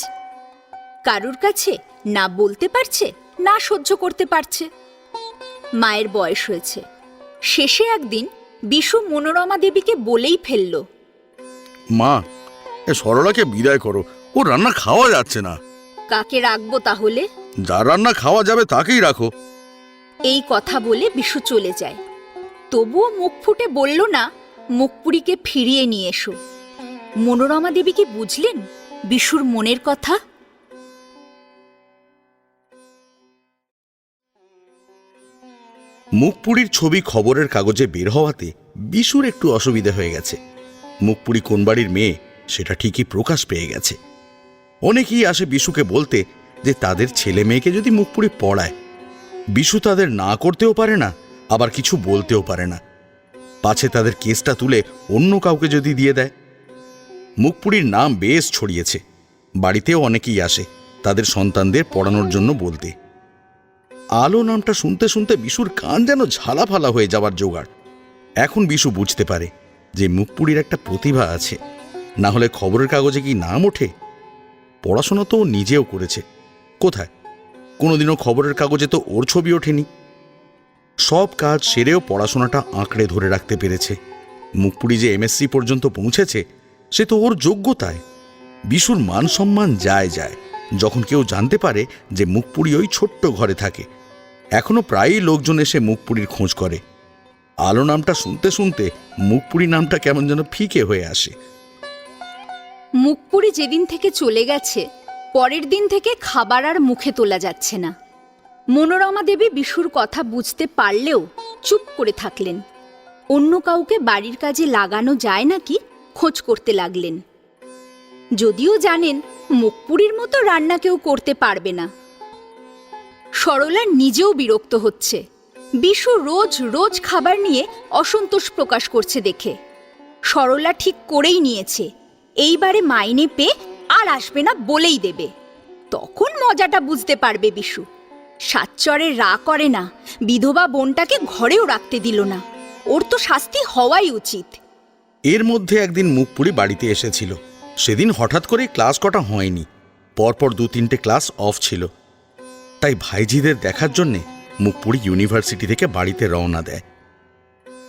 কারুর কাছে না বলতে পারছে, না সহ্য করতে পারছে। মায়ের বয়স হয়েছে। শেষে একদিন বিশু মনোরমা দেবীকে বলেই ফেলল, মা, এ সরলাকে বিদায় করো, ও রান্না খাওয়া যাচ্ছে না। কাকে রাখবো তাহলে? যার রান্না খাওয়া যাবে তাকেই রাখো। এই কথা বলে বিশু চলে যায়। তবুও মুখ ফুটে বলল না মুখপুরিকে ফিরিয়ে নিয়ে এসো। মনোরমা দেবী কি বুঝলেন বিশুর মনের কথা? মুখপুরির ছবি খবরের কাগজে বের হওয়াতে বিশুর একটু অসুবিধা হয়ে গেছে। মুখপুরি কোন বাড়ির মেয়ে সেটা ঠিকই প্রকাশ পেয়ে গেছে। অনেকেই আসে বিশুকে বলতে যে তাদের ছেলে মেয়েকে যদি মুখপুরি পড়ায়। বিশু তাদের না করতেও পারে না, আবার কিছু বলতেও পারে না। পাছে তাদের কেসটা তুলে অন্য কাউকে যদি দিয়ে দেয়। মুখপুরির নাম বেশ ছড়িয়েছে। বাড়িতেও অনেকেই আসে তাদের সন্তানদের পড়ানোর জন্য বলতে। আলো নামটা শুনতে শুনতে বিশুর কান যেন ঝালাফালা হয়ে যাওয়ার জোগাড়। এখন বিশু বুঝতে পারে যে মুখপুরির একটা প্রতিভা আছে, না হলে খবরের কাগজে কি নাম ওঠে? পড়াশোনা তো ও নিজেও করেছে। কোথায়, কোনোদিনও খবরের কাগজে তো ওর ছবি ওঠেনি। সব কাজ সেরেও পড়াশোনাটা আঁকড়ে ধরে রাখতে পেরেছে। মুখপুরি যে এমএসসি পর্যন্ত পৌঁছেছে সে তো ওর যোগ্যতায়। বিশুর মান সম্মান যায় যায় যখন কেউ জানতে পারে যে মুখপুরি ওই ছোট্ট ঘরে থাকে। এখনো প্রায়ই লোকজন এসে মুখপুরির খোঁজ করে। আলো নামটা শুনতে শুনতে মুখপুরি নামটা কেমন যেন ফিকে হয়ে আসে। মুখপুরি যেদিন থেকে চলে গেছে পরের দিন থেকে খাবার আর মুখে তোলা যাচ্ছে না। মনোরমা দেবী বিশুর কথা বুঝতে পারলেও চুপ করে থাকলেন। অন্য কাউকে বাড়ির কাজে লাগানো যায় নাকি খোঁজ করতে লাগলেন। যদিও জানেন মুখপুরির মতো রান্না কেউ করতে পারবে না। সরলা নিজেও বিরক্ত হচ্ছে। বিশু রোজ রোজ খাবার নিয়ে অসন্তোষ প্রকাশ করছে দেখে। সরলা ঠিক করেই নিয়েছে এইবারে মাইনে পেয়ে আর আসবে না বলেই দেবে। তখন মজাটা বুঝতে পারবে বিশু। সাচ্চরে রা করে না, বিধবা বোনটাকে ঘরেও রাখতে দিল না। ওর তো শাস্তি হওয়াই উচিত। এর মধ্যে একদিন মুখপুরি বাড়িতে এসেছিল। সেদিন হঠাৎ করে ক্লাস কটা হয়নি, পরপর 2-3টে ক্লাস অফ ছিল। তাই ভাইঝিদের দেখার জন্যে মুখপুরি ইউনিভার্সিটি থেকে বাড়িতে রওনা দেয়।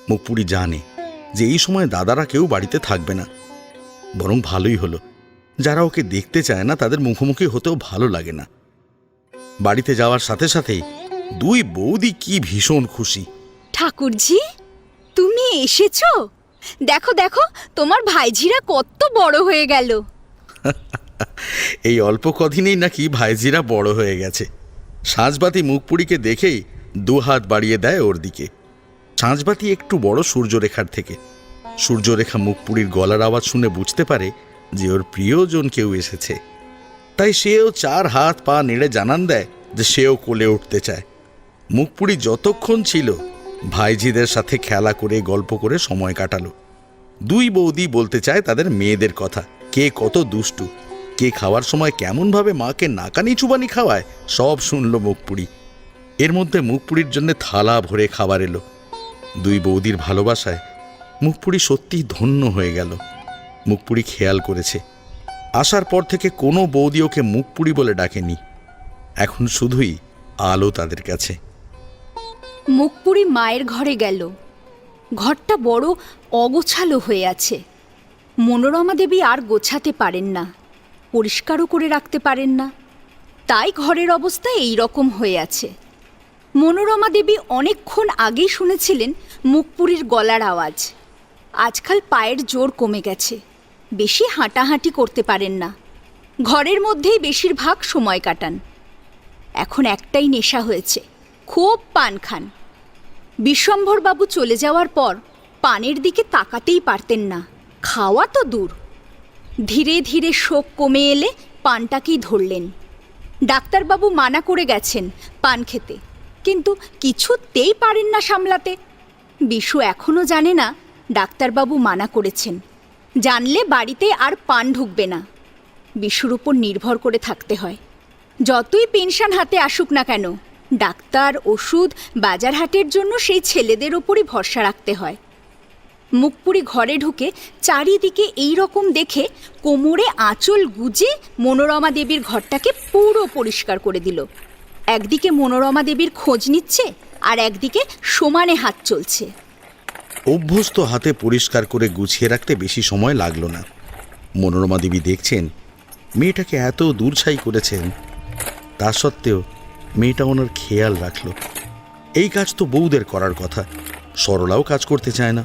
মুখপুরি জানে যে এই সময় দাদারা কেউ বাড়িতে থাকবে না। বরং ভালোই হলো, যারা ওকে দেখতে চায় না তাদের মুখোমুখি হতেও ভালো লাগে না। বাড়িতে যাওয়ার সাথে সাথেই 2 বৌদি কি ভীষণ খুশি। ঠাকুরজি, তুমি এসেছো? দেখো দেখো তোমার ভাইঝিরা কত বড় হয়ে গেল। এই অল্প কদিনেই নাকি ভাইঝিরা বড় হয়ে গেছে। সাঁঝবাতি মুখপুরিকে দেখেই 2 হাত বাড়িয়ে দেয় ওর দিকে। সাঁঝবাতি একটু বড় সূর্যরেখার থেকে। সূর্যরেখা মুখপুরির গলার আওয়াজ শুনে বুঝতে পারে যে ওর প্রিয়জন কেউ এসেছে। তাই সেও 4 হাত পা নেড়ে জানান দেয় যে সেও কোলে উঠতে চায়। মুখপুরি যতক্ষণ ছিল ভাইঝিদের সাথে খেলা করে গল্প করে সময় কাটালো। 2 বৌদি বলতে চায় তাদের মেয়েদের কথা, কে কত দুষ্টু, কে খাওয়ার সময় কেমনভাবে মাকে নাকানি চুবানি খাওয়ায়, সব শুনল মুখপুরি। এর মধ্যে মুখপুরির জন্য থালা ভরে খাবার এলো। 2 বৌদির ভালোবাসায় মুখপুরি সত্যিই ধন্য হয়ে গেল। মুখপুরি খেয়াল করেছে আসার পর থেকে কোনো বৌদি ওকে মুখপুরি বলে ডাকেনি। এখন শুধুই আলো তাদের কাছে। মুখপুরি মায়ের ঘরে গেল। ঘরটা বড় অগোছালো হয়ে আছে। মনোরমা দেবী আর গোছাতে পারেন না, পরিষ্কারও করে রাখতে পারেন না। তাই ঘরের অবস্থা এই রকম হয়ে আছে। মনোরমা দেবী অনেকক্ষণ আগেই শুনেছিলেন মুখপুরির গলার আওয়াজ। আজকাল পায়ের জোর কমে গেছে, বেশি হাঁটাহাঁটি করতে পারেন না। ঘরের মধ্যেই বেশিরভাগ সময় কাটান। এখন একটাই নেশা হয়েছে, খুব পান খান। বিশ্বম্ভরবাবু চলে যাওয়ার পর পানের দিকে তাকাতেই পারতেন না, খাওয়া তো দূর। ধীরে ধীরে শোক কমে এলে পানটাকেই ধরলেন। ডাক্তারবাবু মানা করে গেছেন পান খেতে, কিন্তু কিছুতেই পারেন না সামলাতে। বিশু এখনও জানে না ডাক্তারবাবু মানা করেছেন। জানলে বাড়িতে আর পান ঢুকবে না। বিশুর উপর নির্ভর করে থাকতে হয়। যতই পেনশন হাতে আসুক না কেন, ডাক্তার, ওষুধ, বাজার হাটের জন্য সেই ছেলেদের ওপরই ভরসা রাখতে হয়। মুখপুরি ঘরে ঢুকে চারিদিকে এই রকম দেখে কোমরে আঁচল গুজে মনোরমা দেবীর ঘরটাকে পুরো পরিষ্কার করে দিল। একদিকে মনোরমা দেবীর খোঁজ নিচ্ছে আর একদিকে সমানে হাত চলছে। অভ্যস্ত হাতে পরিষ্কার করে গুছিয়ে রাখতে বেশি সময় লাগলো না। মনোরমা দেবী দেখছেন মেয়েটাকে এত দূরছাই করেছেন, তা সত্ত্বেও মেয়েটা ওনার খেয়াল রাখল। এই কাজ তো বউদের করার কথা। সরলাও কাজ করতে চায় না,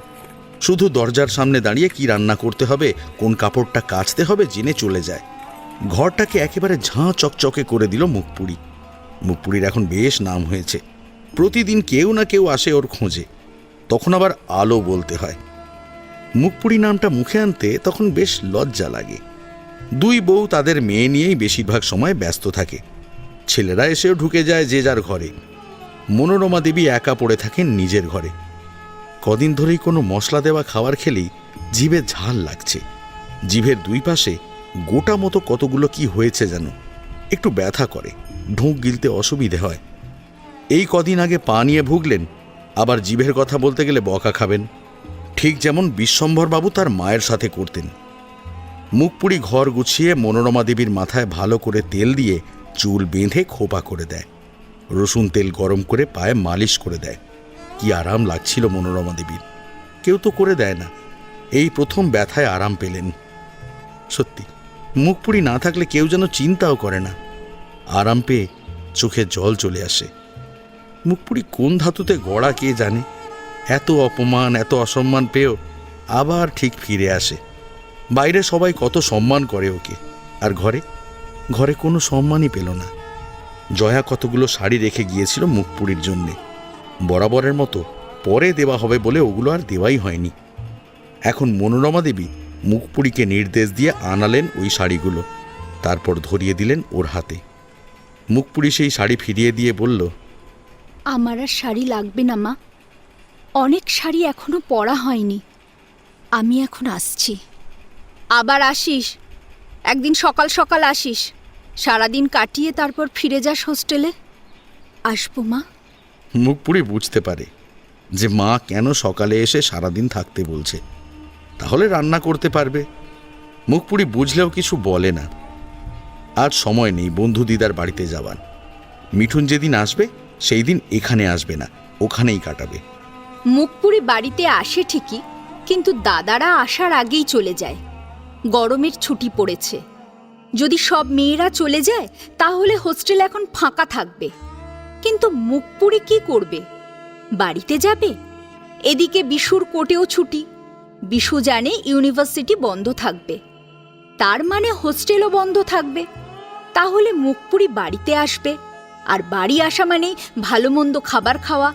শুধু দরজার সামনে দাঁড়িয়ে কি রান্না করতে হবে, কোন কাপড়টা কাচতে হবে জেনে চলে যায়। ঘরটাকে একেবারে ঝাঁ চকচকে করে দিল মুখপুরি। মুখপুরির এখন বেশ নাম হয়েছে। প্রতিদিন কেউ না কেউ আসে ওর খোঁজে। তখন আবার আলো বলতে হয়। মুখপুরি নামটা মুখে আনতে তখন বেশ লজ্জা লাগে। 2 বউ তাদের মেয়ে নিয়েই বেশিরভাগ সময় ব্যস্ত থাকে। ছেলেরা এসেও ঢুকে যায় যে যার ঘরে। মনোরমা দেবী একা পড়ে থাকেন নিজের ঘরে। কদিন ধরেই কোনো মশলা দেওয়া খাবার খেলেই জিভে ঝাল লাগছে। জিভের 2 পাশে গোটা মতো কতগুলো কি হয়েছে যেন, একটু ব্যথা করে, ঢোক গিলতে অসুবিধে হয়। এই কদিন আগে পা নিয়ে ভুগলেন, আবার জিভের কথা বলতে গেলে বকা খাবেন, ঠিক যেমন বিশ্বম্ভরবাবু তার মায়ের সাথে করতেন। মুখপুরি ঘর গুছিয়ে মনোরমা দেবীর মাথায় ভালো করে তেল দিয়ে চুল বেঁধে খোপা করে দেয়। রসুন তেল গরম করে পায়ে মালিশ করে দেয়। কি আরাম লাগছিল মনোরমা দেবীর। কেউ তো করে দেয় না। এই প্রথম ব্যথায় আরাম পেলেন। সত্যি মুখপুরি না থাকলে কেউ যেন চিন্তাও করে না। আরাম পেয়ে চোখে জল চলে আসে। মুখপুরি কোন ধাতুতে গড়া কে জানে। এত অপমান, এত অসম্মান পেয়েও আবার ঠিক ফিরে আসে। বাইরে সবাই কত সম্মান করে ওকে, আর ঘরে ঘরে কোনো সম্মানই পেল না। জয়া কতগুলো শাড়ি রেখে গিয়েছিল মুখপুরির জন্যে। বরাবরের মতো পরে দেওয়া হবে বলে ওগুলো আর দেওয়াই হয়নি। এখন মনোরমা দেবী মুখপুরিকে নির্দেশ দিয়ে আনালেন ওই শাড়িগুলো, তারপর ধরিয়ে দিলেন ওর হাতে। মুখপুরি সেই শাড়ি ফিরিয়ে দিয়ে বলল, আমার আর শাড়ি লাগবে না মা, অনেক শাড়ি এখনো পরা হয়নি। আমি এখন আসছি। আবার আসিস, একদিন সকাল সকাল আসিস, সারাদিন কাটিয়ে তারপর ফিরে যাস হোস্টেলে। আসবো মা। মুখপুরি বুঝতে পারে যে মা কেন সকালে এসে সারাদিন থাকতে বলছে, তাহলে রান্না করতে পারবে। মুখপুরি বুঝলেও কিছু বলে না। আজ সময় নেই বন্ধু দিদার বাড়িতে যাবার। মিঠুন যেদিন আসবে সেই দিন এখানে আসবে না, ওখানেই কাটাবে। মুখপুরি বাড়িতে আসে ঠিকই, কিন্তু দাদারা আসার আগেই চলে যায়। গরমের ছুটি পড়েছে। যদি সব মেয়েরা চলে যায় তাহলে হোস্টেল এখন ফাঁকা থাকবে। কিন্তু মুখপুরি কি করবে? বাড়িতে যাবে? এদিকে বিশুর কোর্টেও ছুটি। বিশু জানে ইউনিভার্সিটি বন্ধ থাকবে, তার মানে হোস্টেলও বন্ধ থাকবে। তাহলে মুখপুরি বাড়িতে আসবে, আর বাড়ি আসা মানেই ভালো মন্দ খাবার খাওয়া।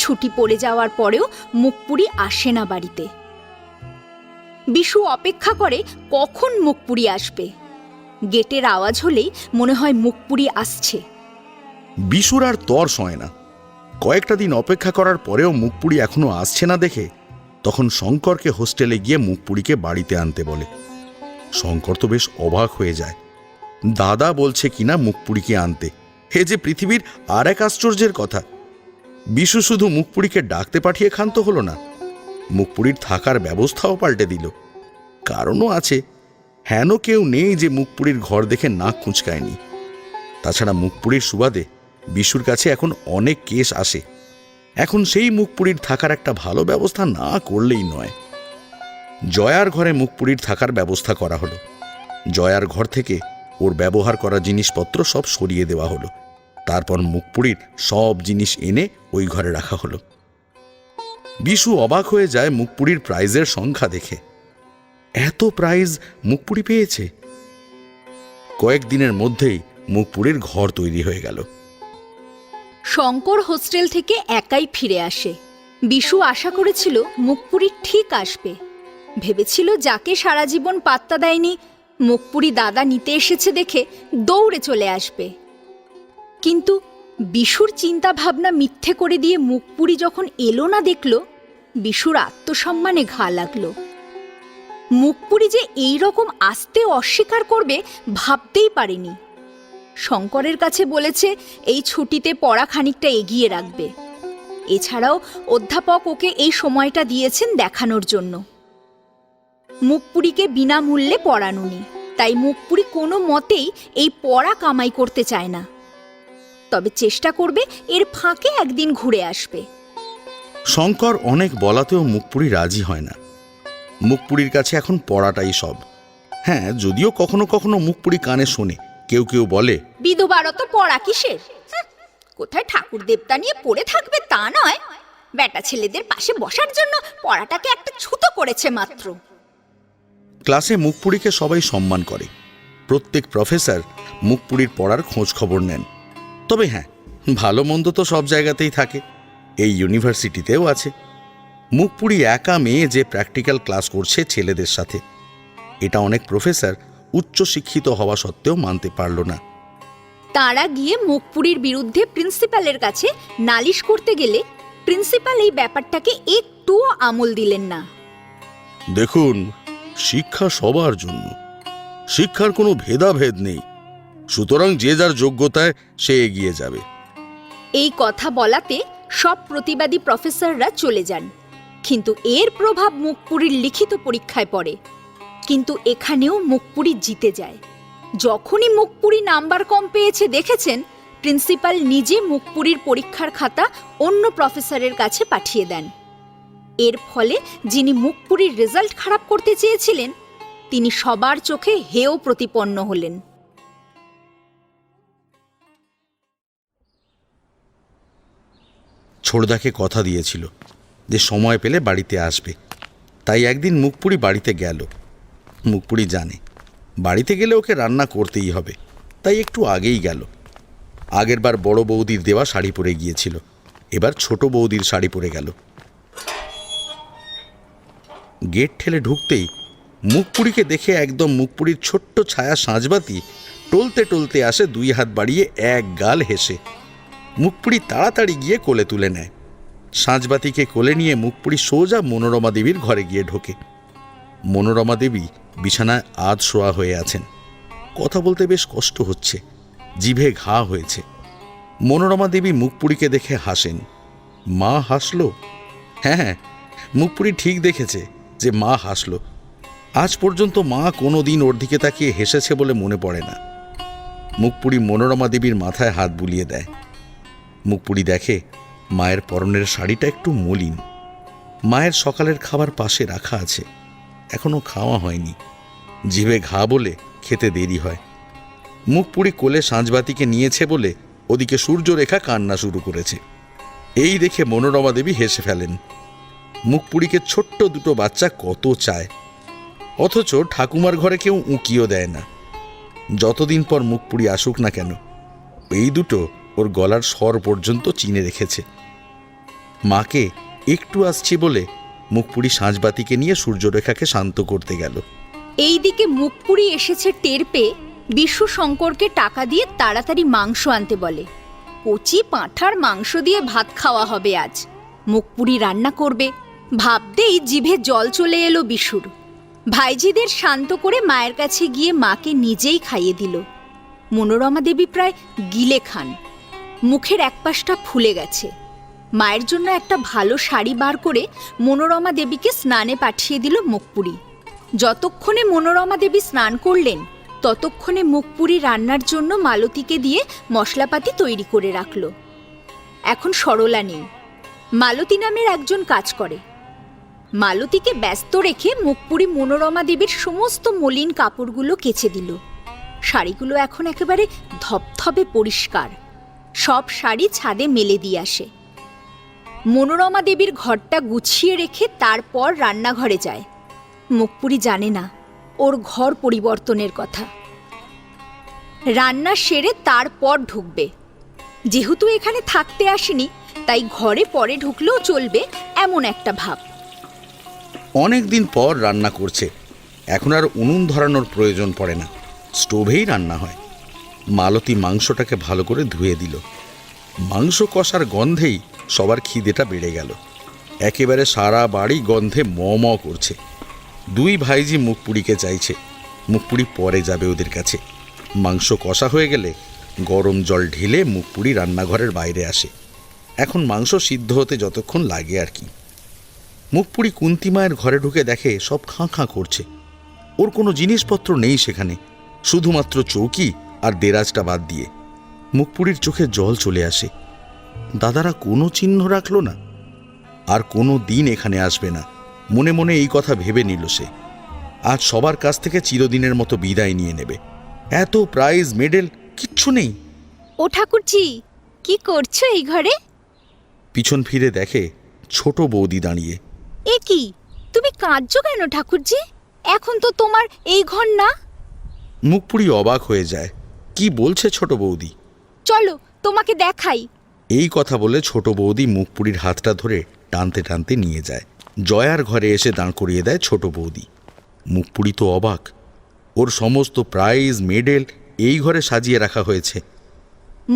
ছুটি পড়ে যাওয়ার পরেও মুখপুরি আসে না বাড়িতে। বিশু অপেক্ষা করে কখন মুখপুরি আসবে। গেটের আওয়াজ হলেই মনে হয় মুখপুরি আসছে। বিশুর আর তর সয় না। কয়েকটা দিন অপেক্ষা করার পরেও মুখপুরি এখনো আসছে না দেখে তখন শঙ্করকে হোস্টেলে গিয়ে মুখপুরিকে বাড়িতে আনতে বলে। শঙ্কর তো বেশ অবাক হয়ে যায়। দাদা বলছে কিনা মুখপুরিকে আনতে, হে যে পৃথিবীর আর এক আশ্চর্যের কথা। বিশু শুধু মুখপুরিকে ডাকতে পাঠিয়ে ক্ষান্ত হলো না, মুখপুরির থাকার ব্যবস্থাও পাল্টে দিল। কারণও আছে, হেন কেউ নেই যে মুখপুরির ঘর দেখে নাক কুঁচকায়নি। তাছাড়া মুখপুরির সুবাদে বিশুর কাছে এখন অনেক কেস আসে। এখন সেই মুখপুরির থাকার একটা ভালো ব্যবস্থা না করলেই নয়। জয়ার ঘরে মুখপুরির থাকার ব্যবস্থা করা হলো। জয়ার ঘর থেকে ওর ব্যবহার করা জিনিসপত্র সব সরিয়ে দেওয়া হলো। তারপর মুখপুরির সব জিনিস এনে ওই ঘরে রাখা হলো। বিশু অবাক হয়ে যায় মুখপুরির প্রাইজের সংখ্যা দেখে। এত প্রাইজ মুখপুরি পেয়েছে। কয়েকদিনের মধ্যেই মুখপুরির ঘর তৈরি হয়ে গেল। শঙ্কর হোস্টেল থেকে একাই ফিরে আসে। বিশু আশা করেছিল মুখপুরি ঠিক আসবে। ভেবেছিল যাকে সারা জীবন পাত্তা দেয়নি মুখপুরি দাদা নিতে এসেছে দেখে দৌড়ে চলে আসবে। কিন্তু বিশুর চিন্তা ভাবনা মিথ্যে করে দিয়ে মুখপুরি যখন এলো না দেখল, বিশুর আত্মসম্মানে ঘা লাগলো। মুখপুরি যে এই রকম আসতে অস্বীকার করবে ভাবতেই পারেনি। শঙ্করের কাছে বলেছে এই ছুটিতে পড়া খানিকটা এগিয়ে রাখবে। এছাড়াও অধ্যাপক ওকে এই সময়টা দিয়েছেন দেখানোর জন্য। মুখপুরিকে বিনামূল্যে পড়ানোনি, তাই মুখপুরি কোনো মতেই এই পড়া কামাই করতে চায় না। তবে চেষ্টা করবে এর ফাঁকে একদিন ঘুরে আসবে। শঙ্কর অনেক বলাতেও মুখপুরি রাজি হয় না। মুখপুরির কাছে এখন পড়াটাই সব। হ্যাঁ, যদিও কখনো কখনো মুখপুরি কানে শোনে কেউ কেউ বলে, বিধবারত পড়া কিসের? কোথায় ঠাকুর দেবতা নিয়ে পড়ে থাকবে তা নয়, বেটা ছেলেদের পাশে বসার জন্য পড়াটাকে একটা ছুতো করেছে মাত্র। ক্লাসে মুখপুরিকে সবাই সম্মান করে। প্রত্যেক প্রফেসর মুখপুরির পড়ার খোঁজ খবর নেন। তবে হ্যাঁ, ভালো মন্দ তো সব জায়গাতেই থাকে, এই ইউনিভার্সিটিতেও আছে। মুখপুরি একা মেয়ে যে প্র্যাকটিক্যাল ক্লাস করছে ছেলেদের সাথে, এটা অনেক প্রফেসর উচ্চশিক্ষিত হওয়া সত্ত্বেও মানতে পারল না। তারা গিয়ে মুখপুরির বিরুদ্ধে প্রিন্সিপালের কাছে নালিশ করতে গেলে প্রিন্সিপাল এই ব্যাপারটাকে একটুও আমল দিলেন না। দেখুন, শিক্ষা সবার জন্য, শিক্ষার কোনো ভেদাভেদ নেই, সুতরাং যে যার যোগ্যতায় সে এগিয়ে যাবে। এই কথা বলাতে সব প্রতিবাদী প্রফেসররা চলে যান, কিন্তু এর প্রভাব মুখপুরির লিখিত পরীক্ষায় পড়ে। কিন্তু এখানেও মুখপুরি জিতে যায়। যখনই মুখপুরি নাম্বার কম পেয়েছে দেখেছেন, প্রিন্সিপাল নিজে মুখপুরির পরীক্ষার খাতা অন্য প্রফেসরের কাছে পাঠিয়ে দেন। এর ফলে যিনি মুখপুরির রেজাল্ট খারাপ করতে চেয়েছিলেন, তিনি সবার চোখে হেয় প্রতিপন্ন হলেন। ছোড়দাকে কথা দিয়েছিল যে সময় পেলে বাড়িতে আসবে, তাই একদিন মুখপুরি বাড়িতে গেল। মুখপুরি জানে বাড়িতে গেলে ওকে রান্না করতেই হবে, তাই একটু আগেই গেল। আগেরবার বড় বৌদির দেওয়া শাড়ি পরে গিয়েছিল, এবার ছোট বৌদির শাড়ি পরে গেল। গেট ঠেলে ঢুকতেই মুখপুরিকে দেখে একদম মুখপুরির ছোট্ট ছায়া সাঁঝবাতি টলতে টলতে আসে, 2 হাত বাড়িয়ে এক গাল হেসে। মুখপুরি তাড়াতাড়ি গিয়ে কোলে তুলে নেয়। সাঁঝবাতিকে কোলে নিয়ে মুখপুরি সোজা মনোরমা দেবীর ঘরে গিয়ে ঢোকে। মনোরমা দেবী বিছানায় আধ শোয়া হয়ে আছেন। কথা বলতে বেশ কষ্ট হচ্ছে, জিভে ঘা হয়েছে। মনোরমা দেবী মুখপুরিকে দেখে হাসেন। মা হাসলো? হ্যাঁ, মুখপুরি ঠিক দেখেছে যে মা হাসলো। আজ পর্যন্ত মা কোনো দিন ওর দিকে তাকিয়ে হেসেছে বলে মনে পড়ে না। মুখপুরি মনোরমা দেবীর মাথায় হাত বুলিয়ে দেয়। মুখপুরি দেখে মায়ের পরনের শাড়িটা একটু মলিন। মায়ের সকালের খাবার পাশে রাখা আছে, এখনো খাওয়া হয়নি। জিভে ঘা বলে খেতে দেরি হয়। মুখপুরি কোলে সাঁঝবাতিকে নিয়েছে বলে ওদিকে সূর্যরেখা কান্না শুরু করেছে। এই দেখে মনোরমা দেবী হেসে ফেলেন। মুখপুরিকে ছোট্ট 2 বাচ্চা কত চায়, অথচ ঠাকুমার ঘরে কেউ উঁকিও দেয় না। যতদিন পর মুখপুরি আসুক না কেন, এই 2 ওর গলার স্বর পর্যন্ত চিনে রেখেছে। মাকে একটু আসছি বলে মুখপুরি সাঁঝবাতিকে নিয়ে সূর্যরেখাকে শান্ত করতে গেল। এইদিকে মুখপুরি এসেছে টের পেয়ে বিশু শঙ্করকে টাকা দিয়ে তাড়াতাড়ি মাংস আনতে বলে। কচি পাঁঠার মাংস দিয়ে ভাত খাওয়া হবে আজ। মুখপুরি রান্না করবে ভাবতেই জিভে জল চলে এলো বিশুর। ভাইজিদের শান্ত করে মায়ের কাছে গিয়ে মাকে নিজেই খাইয়ে দিল। মনোরমা দেবী প্রায় গিলে খান। মুখের একপাশটা ফুলে গেছে। মায়ের জন্য একটা ভালো শাড়ি বার করে মনোরমা দেবীকে স্নানে পাঠিয়ে দিল মুখপুরি। যতক্ষণে মনোরমা দেবী স্নান করলেন, ততক্ষণে মুখপুরি রান্নার জন্য মালতীকে দিয়ে মশলাপাতি তৈরি করে রাখল। এখন সরলা নেই, মালতী নামের একজন কাজ করে। মালতীকে ব্যস্ত রেখে মুখপুরি মনোরমা দেবীর সমস্ত মলিন কাপড়গুলো কেচে দিল। শাড়িগুলো এখন একেবারে ধপধপে পরিষ্কার। সব শাড়ি ছাদে মেলে দিয়ে আসে। মনোরমা দেবীর ঘরটা গুছিয়ে রেখে তারপর রান্নাঘরে যায়। মুখপুরি জানে না ওর ঘর পরিবর্তনের কথা। রান্না সেরে তারপর ঢুকবে। যেহেতু এখানে থাকতে আসেনি, তাই ঘরে পরে ঢুকলেও চলবে এমন একটা ভাব। অনেক দিন পর রান্না করছে, এখন আর উনুন ধরানোর প্রয়োজন পড়ে না, স্টোভেই রান্না হয়। মালতী মাংসটাকে ভালো করে ধুয়ে দিল। মাংস কষার গন্ধেই সবার খিদেটা বেড়ে গেল। একেবারে সারা বাড়ি গন্ধে ম ম করছে। 2 ভাইজি মুখপুরিকে চাইছে। মুখপুরি পরে যাবে ওদের কাছে। মাংস কষা হয়ে গেলে গরম জল ঢেলে মুখপুরি রান্নাঘরের বাইরে আসে। এখন মাংস সিদ্ধ হতে যতক্ষণ লাগে আর কি। মুখপুরি কুন্তি মায়ের ঘরে ঢুকে দেখে সব খাঁ খাঁ করছে। ওর কোনো জিনিসপত্র নেই সেখানে, শুধুমাত্র চৌকি আর দেরাজটা বাদ দিয়ে। মুখপুরির চোখে জল চলে আসে। দাদারা কোনো চিহ্ন রাখলো না, আর কোনো দিন এখানে আসবে না। মনে মনে এই কথা ভেবে নিল সে। আজ সবার কাছ থেকে চিরদিনের মতো বিদায় নিয়ে নেবে। এত প্রাইজ মেডেল কিচ্ছু নেই। ও ঠাকুরজি, কি করছো এই ঘরে? পিছন ফিরে দেখে ছোট বৌদি দাঁড়িয়ে। এ কি, তুমি কাঁদছো কেন ঠাকুরজি? এখন তো তোমার এই ঘর না। মুখপুরি অবাক হয়ে যায়। কি বলছে ছোট বৌদি? চলো তোমাকে দেখাই। এই কথা বলে ছোট বৌদি মুখপুরির হাতটা ধরে টানতে টানতে নিয়ে যায়। জয়ার ঘরে এসে দাঁড় করিয়ে দেয় ছোট বৌদি। মুখপুরি তো অবাক। ওর সমস্ত প্রাইজ মেডেল এই ঘরে সাজিয়ে রাখা হয়েছে।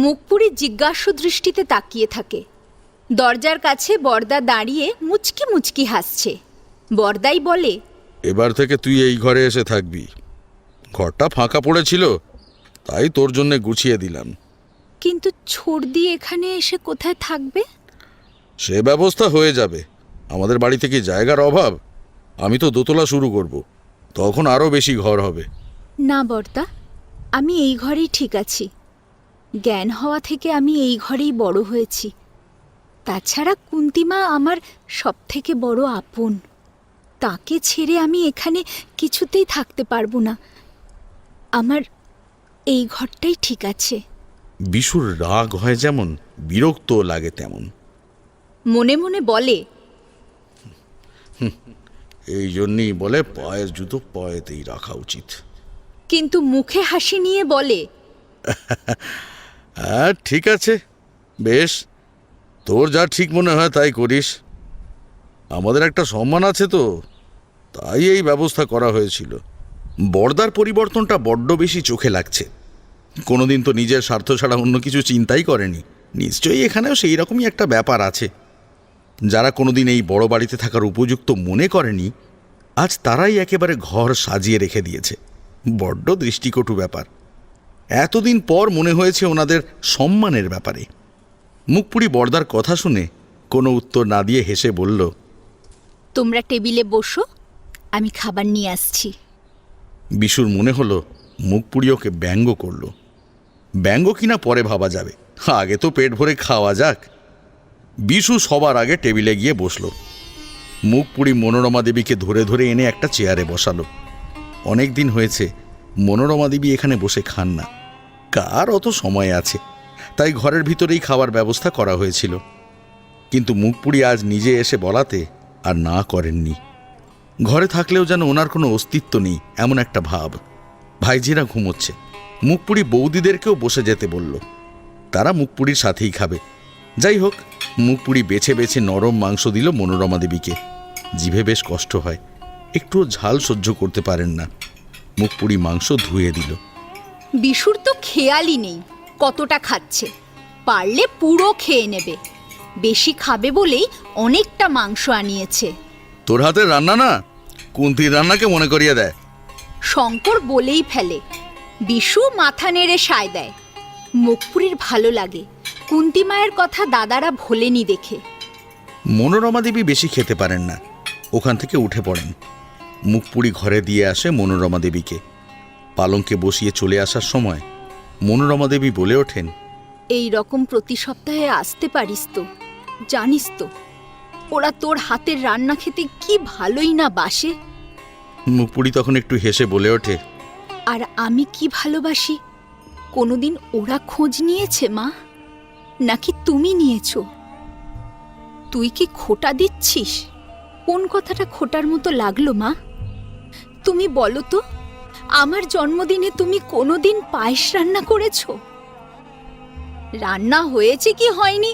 মুখপুরি জিজ্ঞাসু দৃষ্টিতে তাকিয়ে থাকে। দরজার কাছে বরদা দাঁড়িয়ে মুচকি মুচকি হাসছে। বরদাই বলে, এবার থেকে তুই এই ঘরে এসে থাকবি। ঘরটা ফাঁকা পড়েছিল, তাই তোর জন্য গুছিয়ে দিলাম। কিন্তু ছর্দি এখানে এসে কোথায় থাকবে? সে ব্যবস্থা হয়ে যাবে। আমাদের বাড়িতে কি জায়গার অভাব? আমি তো দোতলা শুরু করব, তখন আরও বেশি ঘর হবে। না বর্দা, আমি এই ঘরেই ঠিক আছি। জ্ঞান হওয়া থেকে আমি এই ঘরেই বড় হয়েছি। তাছাড়া কুন্তিমা আমার সবথেকে বড় আপন। তাকে ছেড়ে আমি এখানে কিছুতেই থাকতে পারবো না। আমার এই ঘরটাই ঠিক আছে। বিশুর রাগ হয় যেমন, বিরক্ত লাগে তেমন। মনে মনে বলে, এই জন্যই বলে পায়ের জুতো পায়েতেই রাখা উচিত। কিন্তু মুখে হাসি নিয়ে বলে, হ্যাঁ ঠিক আছে, বেশ, তোর যা ঠিক মনে হয় তাই করিস। আমাদের একটা সম্মান আছে তো, তাই এই ব্যবস্থা করা হয়েছিল। বর্দার পরিবর্তনটা বড্ড বেশি চোখে লাগছে। কোনোদিন তো নিজের স্বার্থ ছাড়া অন্য কিছু চিন্তাই করেনি। নিশ্চয়ই এখানেও সেই রকমই একটা ব্যাপার আছে। যারা কোনোদিন এই বড় বাড়িতে থাকার উপযুক্ত মনে করেনি, আজ তারাই একেবারে ঘর সাজিয়ে রেখে দিয়েছে। বড্ড দৃষ্টিকটু ব্যাপার। এতদিন পর মনে হয়েছে ওনাদের সম্মানের ব্যাপারে। মুখপুরি বর্দার কথা শুনে কোনো উত্তর না দিয়ে হেসে বলল, তোমরা টেবিলে বসো, আমি খাবার নিয়ে আসছি। বিশুর মনে হলো মুখপুরি ওকে ব্যঙ্গ করল। ব্যঙ্গ কিনা পরে ভাবা যাবে, আগে তো পেট ভরে খাওয়া যাক। বিশু সবার আগে টেবিলে গিয়ে বসল। মুখপুরি মনোরমা দেবীকে ধরে ধরে এনে একটা চেয়ারে বসালো। অনেক দিন হয়েছে মনোরমা দেবী এখানে বসে খান না। কার অত সময় আছে, তাই ঘরের ভিতরেই খাবার ব্যবস্থা করা হয়েছিল। কিন্তু মুখপুরি আজ নিজে এসে বলাতে আর না করেননি। ঘরে থাকলেও যেন ওনার কোনো অস্তিত্ব নেই, এমন একটা ভাব। ভাইঝিরা ঘুমোচ্ছে। মুখপুরি বৌদিদেরকেও বসে যেতে বলল। তারা মুখপুরির সাথেই খাবে। যাই হোক, মুখপুরি বেছে বেছে নরম মাংস দিল মনোরমা দেবীকে। জিভে বেশ কষ্ট হয়, একটুও ঝাল সহ্য করতে পারেন না। মুখপুরি মাংস ধুয়ে দিল। বিশুর তো খেয়ালই নেই কতটা খাচ্ছে। পারলে পুরো খেয়ে নেবে। বেশি খাবে বলেই অনেকটা মাংস আনিয়েছে। তোর হাতের রান্না না কুন্তির রান্নাকে মনে করিয়ে দেয়। শঙ্কর বলেই ফেলে। বিশু মাথা নেড়ে সায় দেয়। মুখপুরীর ভালো লাগে কুন্তি মায়ের কথা দাদারা ভোলেনি দেখে। মনোরমা দেবী বেশি খেতে পারেন না, ওখান থেকে উঠে পড়েন। মুখপুরি ঘরে দিয়ে আসে মনোরমা দেবীকে। পালঙ্কে বসিয়ে চলে আসার সময় মনোরমা দেবী বলে ওঠেন, এই রকম প্রতি সপ্তাহে আসতে পারিস তো? জানিস তো ওরা তোর হাতের রান্না খেতে কি ভালোই না বাসে। মুখপুরি তখন একটু হেসে বলে ওঠে, আর আমি কি ভালোবাসি কোনোদিন ওরা খোঁজ নিয়েছে মা? নাকি তুমি নিয়েছো? তুই কি খোটা দিচ্ছিস? কোন কথাটা খোটার মতো লাগলো মা? তুমি বলো তো, আমার জন্মদিনে তুমি কোনোদিন পায়েস রান্না করেছো? রান্না হয়েছে কি হয়নি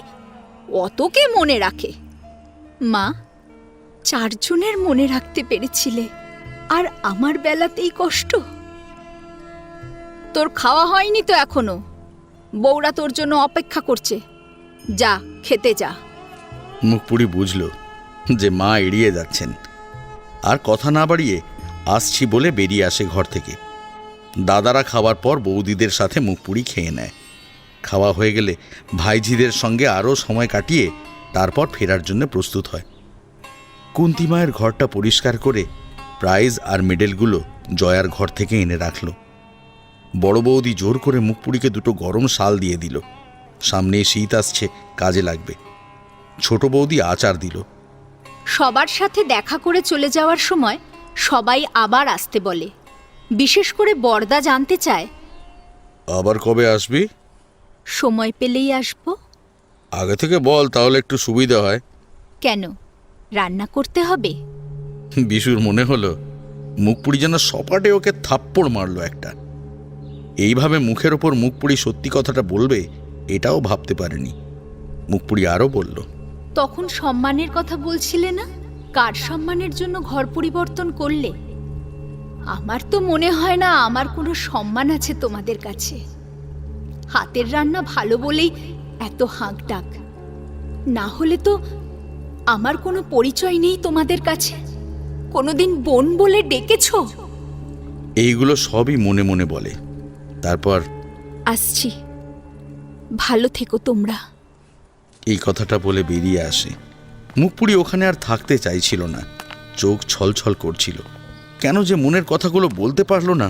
অত কে মনে রাখে? মা, 4 জনের মনে রাখতে পেরেছিলে, আর আমার বেলাতেই কষ্ট। তোর খাওয়া হয়নি তো এখনো। বউরা তোর জন্য অপেক্ষা করছে। যা খেতে যা। মুখপুরি বুঝল যে মা এড়িয়ে যাচ্ছেন, আর কথা না বাড়িয়ে আসছি বলে বেরিয়ে আসে ঘর থেকে। দাদারা খাওয়ার পর বৌদিদের সাথে মুখপুরি খেয়ে নেয়। খাওয়া হয়ে গেলে ভাইঝিদের সঙ্গে আরও সময় কাটিয়ে তারপর ফেরার জন্য প্রস্তুত হয়। কুন্তি মায়ের ঘরটা পরিষ্কার করে প্রাইজ আর মেডেলগুলো জয়ার ঘর থেকে এনে রাখল। বড় বৌদি জোর করে মুখপুরিকে 2টো গরম শাল দিয়ে দিল। সামনে শীত আসছে, কাজে লাগবে। ছোট বৌদি আচার দিল। সবার সাথে দেখা করে চলে যাওয়ার সময় সবাই আবার আসতে বলে। বিশেষ করে বর্দা জানতে চায়, আবার কবে আসবি? সময় পেলেই আসবো। আগে থেকে বল, তাহলে একটু সুবিধা হয়। কেন, রান্না করতে হবে? বিশুর মনে হলো মুখপুরি যেন সপাটে ওকে থাপ্পড় মারল একটা। এইভাবে মুখের ওপর মুখপুরি সত্যি কথাটা বলবে এটাও ভাবতে পারেনি। মুখপুরি আরও বলল, তখন সম্মানের কথা বলছিলে না? কার সম্মানের জন্য ঘর পরিবর্তন করলে? আমার তো মনে হয় না আমার কোনো সম্মান আছে তোমাদের কাছে। হাতের রান্না ভালো বলেই এত হাঁক ডাক। না হলে তো আমার কোনো পরিচয় নেই তোমাদের কাছে। কোনোদিন বোন বলে ডেকেছো? এইগুলো সবই মনে মনে বলে। তারপর, আসছি, ভালো থেকো তোমরা। এই কথাটা বলে বেরিয়ে আসে। মুখপুরি ওখানে আর থাকতে চাইছিল না। চোখ ছলছল করছিল। কেন যে মনের কথাগুলো বলতে পারলো না।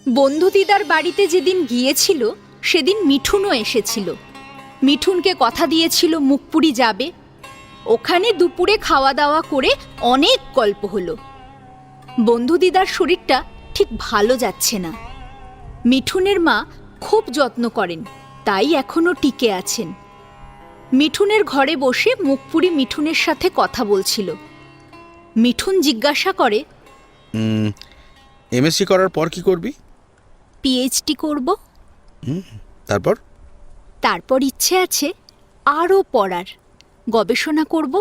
বন্ধু দিদার বাড়িতে যেদিন গিয়েছিল সেদিন মিঠুনও এসেছিল। মিঠুনকে কথা দিয়েছিল মুখপুরি যাবে। ওখানে দুপুরে খাওয়া দাওয়া করে অনেক গল্প হলো। বন্ধু দিদার শরীরটা ঠিক ভালো যাচ্ছে না। মিঠুনের মা খুব যত্ন করেন, তাই এখনো টিকে আছেন। মিঠুনের ঘরে বসে মুখপুরি মিঠুনের সাথে কথা বলছিল। মিঠুন জিজ্ঞাসা করে, এমএসসি করার পর কি করবি? পিএইচডি করব। তারপর? তারপর ইচ্ছে আছে আরও পড়ার, গবেষণা করব।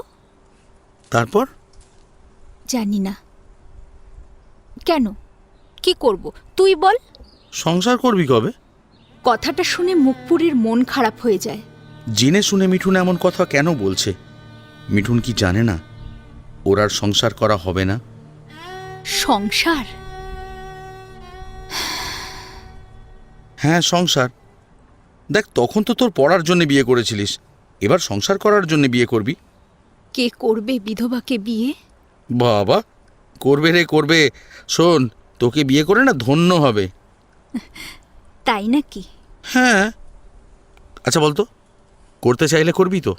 তারপর? জানি না। কেন, কি করব তুই বল? সংসার করবি কবে? কথাটা শুনে মুখপুরীর মন খারাপ হয়ে যায়। জেনে শুনে মিঠুন এমন কথা কেন বলছে? মিঠুন কি জানে না ওর আর সংসার করা হবে না? সংসার? হ্যাঁ, সংসার। দেখ, তখন তো তোর পড়ার জন্য বিয়ে করেছিলিস, এবার সংসার করার জন্য বিয়ে করবি। কে করবে বিধবাকে বিয়ে? বাবা, করবে রে করবে। শোন, তোকে বিয়ে করে না ধন্য হবে। তাই নাকি? হ্যাঁ। আচ্ছা বলতো, করতে চাইলে করবি তো?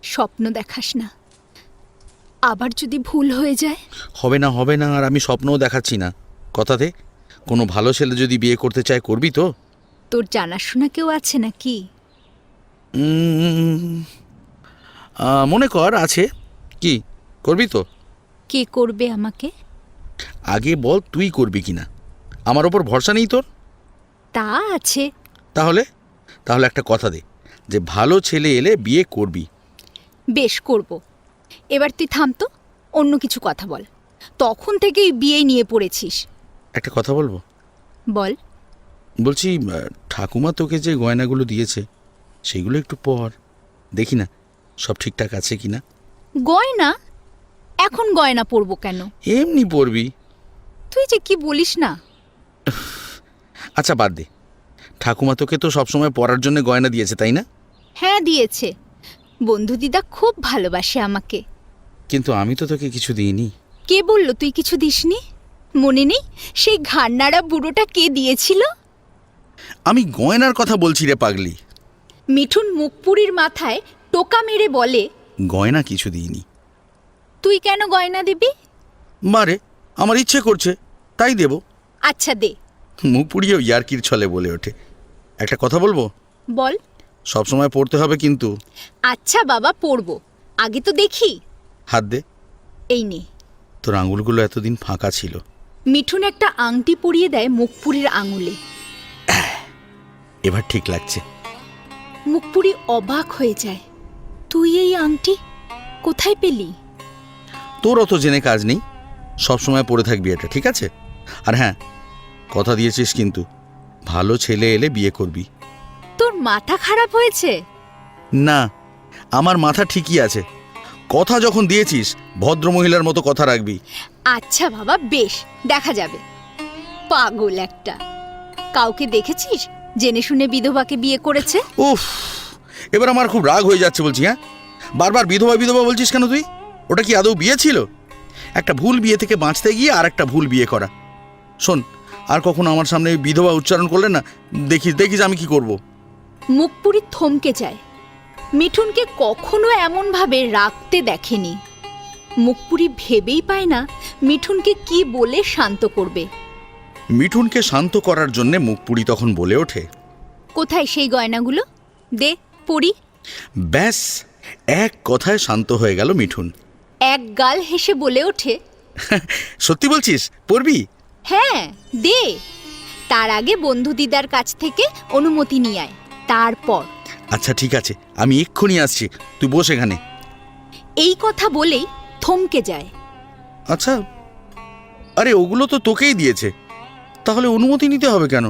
স্বপ্ন দেখাস না, আবার যদি ভুল হয়ে যায়? হবে না, হবে না। আর আমি স্বপ্নও দেখাচ্ছি না। কথা দে, কোনো ভালো ছেলে যদি বিয়ে করতে চায় করবি তো? তোর জানাশোনা কেউ আছে নাকি? মনে কর আছে। কি করবি তো? কে করবে আমাকে? আগে বল তুই করবি কিনা। আমার ওপর ভরসা নেই তোর? তা আছে। তাহলে তাহলে একটা কথা দে যে ভালো ছেলে এলে বিয়ে করবি। বেশ, করব। এবার তুই থাম তো, অন্য কিছু কথা বল। তখন থেকেই বিয়ে নিয়ে পড়েছিস। একটা কথা বলবো? বল। বলছি, ঠাকুমা তোকে যে গয়নাগুলো দিয়েছে সেগুলো একটু পর, দেখি না সব ঠিকঠাক আছে কিনা। গয়না? এখন গয়না পরবো কেন? এমনি পরবি। তুই যে কি বলিস না। আচ্ছা বাদ দে, ঠাকুমা তোকে তো সবসময় পরার জন্য গয়না দিয়েছে, তাই না? হ্যাঁ, দিয়েছে। বন্ধু দিদা খুব ভালোবাসে আমাকে। কিন্তু আমি তো তোকে কিছু দিইনি। কে বলল তুই কিছু দিসনি? মনে নেই সেই ঘাড়নাড়া বুড়োটা কে দিয়েছিল? আমি গয়নার কথা বলছি রে পাগলি। মিঠুন মুখপুরীর মাথায় টোকা মেরে বলে, গয়না কিছু দিইনি। তুই কেন গয়না দিবি? মারে, আমার ইচ্ছে করছে তাই দেব। আচ্ছা দে। মুখ পুড়িয়েও ইয়ার্কির ছলে বলে ওঠে, একটা কথা বলবো? বল। সবসময় পড়তে হবে কিন্তু। আচ্ছা বাবা, পরবো। আগে তো দেখি। হাত দে। এই নে। তোর আঙুলগুলো এতদিন ফাঁকা ছিল। মিঠুন একটা আংটি পরিয়ে দেয় মুখপুরীর আঙুলে। এবার ঠিক লাগছে। মুখপুরী অবাক হয়ে যায়। তুই এই আংটি কোথায় পেলি? তোর অত জেনে কাজ নেই, সবসময় পড়ে থাকবি এটা, ঠিক আছে? আর হ্যাঁ, কথা দিয়েছিস কিন্তু ভালো ছেলে এলে বিয়ে করবি। তোর মাথা খারাপ হয়েছে? না, আমার মাথা ঠিকই আছে। কথা যখন দিয়েছিস ভদ্রমহিলার মতো কথা রাখবি। আচ্ছা বাবা, বেশ, দেখা যাবে। পাগল একটা। কাউকে দেখেছিস জেনে শুনে বিধবাকে বিয়ে করেছে? উফ, এবার আমার খুব রাগ হয়ে যাচ্ছে বলছি। হ্যাঁ, বারবার বিধবা বিধবা বলছিস কেন তুই? ওটা কি আদৌ বিয়ে ছিল? একটা ভুল বিয়ে থেকে বাঁচতে গিয়ে আর একটা ভুল বিয়ে করা। শোন, আর কখনো আমার সামনে বিধবা উচ্চারণ করলে না, দেখিস আমি কি করব। মুখপুরী থমকে যায়। মিঠুনকে কখনো এমনভাবে রাখতে দেখেনি। মুখপুরী ভেবেই পায় না মিঠুনকে কি বলে শান্ত করবে। মিঠুনকে শান্ত করার জন্যে মুখপুরি তখন বলে ওঠে, কোথায় সেই গয়নাগুলো? দে, পড়ি। ব্যাস, এক কথায় শান্ত হয়ে গেল মিঠুন। এক গাল হেসে বলে ওঠে, সত্যি বলছিস? পড়বি? হ্যাঁ, দে। তার আগে বন্ধু দিদার কাছ থেকে অনুমতি নিয়ে আয়, তারপর। আচ্ছা ঠিক আছে, আমি এক্ষুনি আসছি, তুই বস এখানে। এই কথা বলেই থমকে যায়। আচ্ছা, আরে ওগুলো তো তোকেই দিয়েছে, তাহলে অনুমতি নিতে হবে কেন?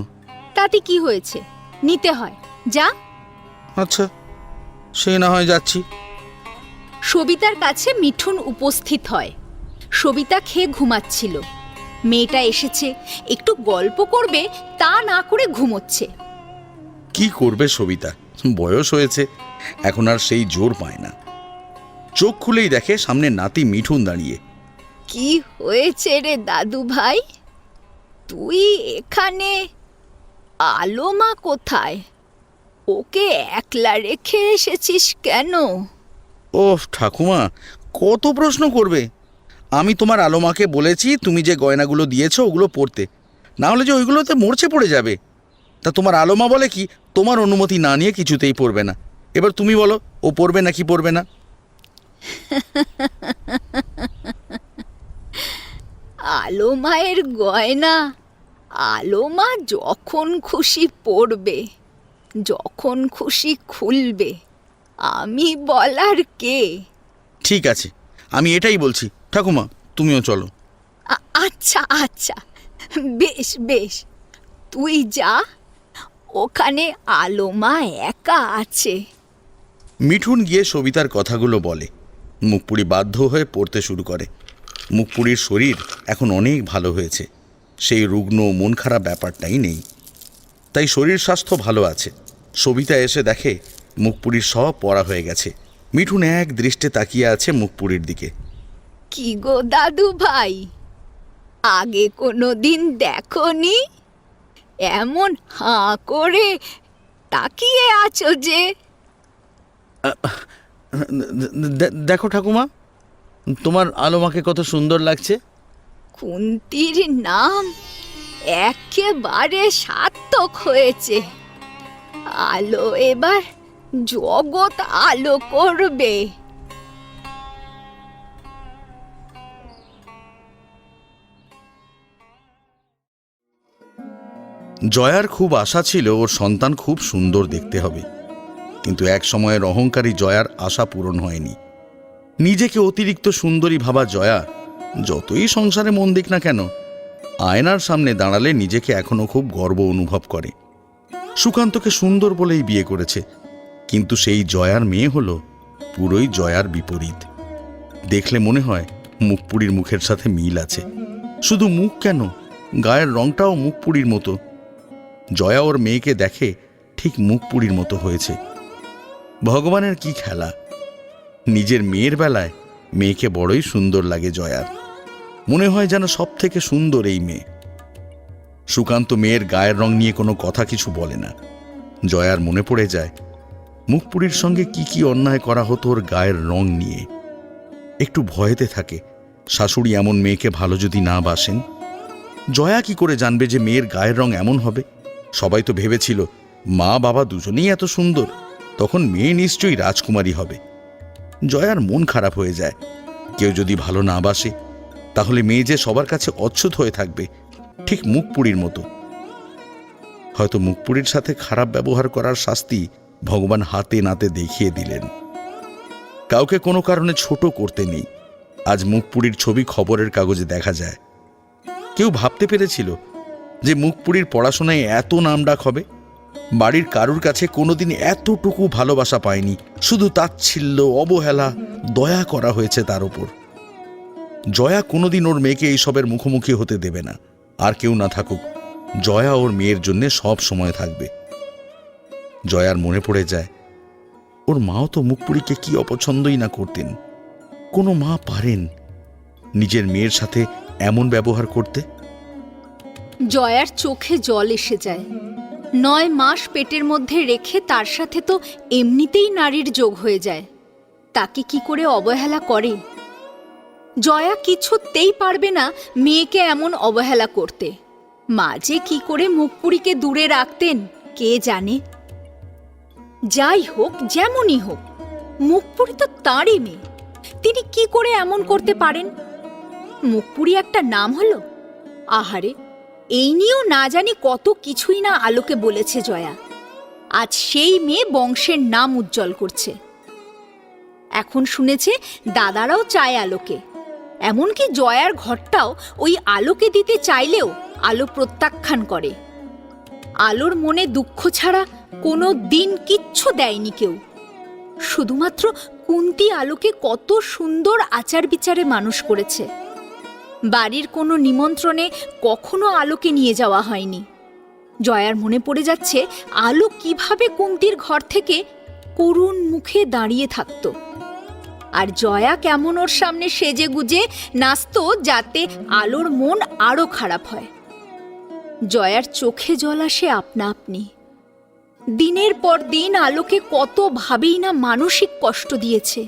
তাতে কি হয়েছে? নিতে হয়, যা। আচ্ছা, সে না হয় যাচ্ছি। সবিতার কাছে মিঠুন উপস্থিত হয়। সবিতা খেয়ে ঘুমাচ্ছিল। মেয়েটা এসেছে, একটু গল্প করবে তা না করে ঘুমোচ্ছে। কি করবে সবিতা? বয়স হয়েছে, এখন আর সেই জোর পায় না। চোখ খুলেই দেখে সামনে নাতি মিঠুন দাঁড়িয়ে। কি হয়েছে রে দাদু ভাই, তুই এখানে? আলো মা কোথায়? ওকে একলা রেখে এসেছিস কেন? ওহ ঠাকুমা, কত প্রশ্ন করবে। আমি তোমার আলোমাকে বলেছি তুমি যে গয়নাগুলো দিয়েছো ওগুলো পরতে, না হলে যে ওইগুলোতে মরচে পড়ে যাবে। তা তোমার আলোমা বলে কি তোমার অনুমতি না নিয়ে কিছুতেই পরবে না। এবার তুমি বলো ও পরবে নাকি পরবে না? আলো মায়ের গয়না আলো মা যখন খুশি পরবে, যখন খুশি খুলবে, আমি বলার কে? ঠিক আছে, আমি এটাই বলছি। ঠাকুমা তুমিও চলো। আচ্ছা আচ্ছা, বেশ বেশ, তুই যা, ওখানে আলো মা একা আছে। মিঠুন গিয়ে সবিতার কথাগুলো বলে। মুখপুরি বাধ্য হয়ে পড়তে শুরু করে। মুখপুরির শরীর এখন অনেক ভালো হয়েছে, সেই রুগ্ন মন খারাপ ব্যাপারটাই নেই। তাই শরীর স্বাস্থ্য ভালো আছে। সবিতা এসে দেখে মুখপুরির সব পড়া হয়ে গেছে। মিঠুন এক দৃষ্টে তাকিয়ে আছে মুখপুরির দিকে। কি গো দাদু ভাই, আগে কোনো দিন দেখনি? এমন হাঁ করে তাকিয়ে আছো যে? দেখো ঠাকুমা, তোমার আলোমাকে কত সুন্দর লাগছে। কুন্তির নাম একেবারে সার্থক হয়েছে। আলো এবার জগৎ আলো করবে। জয়ার খুব আশা ছিল ওর সন্তান খুব সুন্দর দেখতে হবে, কিন্তু এক সময়ের অহংকারী জয়ার আশা পূরণ হয়নি। নিজেকে অতিরিক্ত সুন্দরী ভাবা জয়া যতই সংসারে মন দিক না কেন, আয়নার সামনে দাঁড়ালে নিজেকে এখনো খুব গর্ব অনুভব করে। সুকান্তকে সুন্দর বলেই বিয়ে করেছে, কিন্তু সেই জয়ার মেয়ে হলো পুরোই জয়ার বিপরীত। দেখলে মনে হয় মুখপুরীর মুখের সাথে মিল আছে। শুধু মুখ কেন, গায়ের রংটাও মুখপুরীর মতো। জয়া ওর মেয়েকে দেখে ঠিক মুখপুরীর মতো হয়েছে। ভগবানের কি খেলা! নিজের মেয়ের বেলায় মেয়েকে বড়ই সুন্দর লাগে জয়ার। মনে হয় যেন সব থেকে সুন্দর এই মেয়ে। সুকান্ত মেয়ের গায়ের রং নিয়ে কোনো কথা কিছু বলে না। জয়ার মনে পড়ে যায় মুখপুরীর সঙ্গে কি কি অন্যায় করা হতো ওর গায়ের রং নিয়ে। একটু ভয়েতে থাকে শাশুড়ি এমন মেয়েকে ভালো যদি না বাসেন। জয়া কি করে জানবে যে মেয়ের গায়ের রং এমন হবে? সবাই তো ভেবেছিল মা বাবা দুজনেই এত সুন্দর, তখন মেয়ে নিশ্চয়ই রাজকুমারী হবে। জয়ার মন খারাপ হয়ে যায়। কেউ যদি ভালো না বাসে তাহলে মেয়ে যে সবার কাছে অচ্ছুত হয়ে থাকবে, ঠিক মুখপুরীর মতো। হয়তো মুখপুরীর সাথে খারাপ ব্যবহার করার শাস্তি ভগবান হাতে নাতে দেখিয়ে দিলেন। কাউকে কোনো কারণে ছোট করতে নেই। আজ মুখপুরীর ছবি খবরের কাগজে দেখা যায়। কেউ ভাবতে পেরেছিল যে মুখপুরীর পড়াশোনায় এত নামডাক হবে? বাড়ির কারুর কাছে কোনোদিন এতটুকু ভালোবাসা পায়নি। শুধু তাচ্ছিল্য, অবহেলা, দয়া করা হয়েছে তার ওপর। জয়া কোনোদিন ওর মেয়েকে এইসবের মুখোমুখি হতে দেবে না। আর কেউ না থাকুক, জয়া ওর মেয়ের জন্য সব সময় থাকবে। জয়ার মনে পড়ে যায় ওর মাও তো মুখপুরীকে কি অপছন্দই না করতেন। কোনো মা পারেন নিজের মেয়ের সাথে এমন ব্যবহার করতে? জয়ার চোখে জল এসে যায়। 9 মাস পেটের মধ্যে রেখে তার সাথে তো এমনিতেই নারীর যোগ হয়ে যায়, তাকে কি করে অবহেলা করে? জয়া কিছুতেই পারবে না মেয়েকে এমন অবহেলা করতে। মা যে কি করে মুখপুরীকে দূরে রাখতেন কে জানে। যাই হোক, যেমনই হোক, মুখপুরী তো তাঁরই মেয়ে, তিনি কি করে এমন করতে পারেন? মুখপুরী একটা নাম হলো। আহারে, এই নিয়েও না জানি কত কিছুই না আলোকে বলেছে জয়া। আজ সেই মেয়ে বংশের নাম উজ্জ্বল করছে। এখন শুনেছে দাদারাও চায় আলোকে, এমনকি জয়ার ঘরটাও ওই আলোকে দিতে চাইলেও আলো প্রত্যাখ্যান করে। আলোর মনে দুঃখ ছাড়া কোনো দিন কিচ্ছু দেয়নি কেউ। শুধুমাত্র কুন্তি আলোকে কত সুন্দর আচার বিচারে মানুষ করেছে। বাড়ির কোনো নিমন্ত্রণে কখনো আলোকে নিয়ে যাওয়া হয়নি। জয়ার মনে পড়ে যাচ্ছে আলো কিভাবে কুন্তির ঘর থেকে করুণ মুখে দাঁড়িয়ে থাকতো, আর জয়া কেমন ওর সামনে সেজে গুজে নাচতো যাতে আলোর মন আরো খারাপ হয়। জয়ার চোখে জল আসে আপনা আপনি। দিনের পর দিন আলোকে কত ভাবেই না মানসিক কষ্ট দিয়েছে।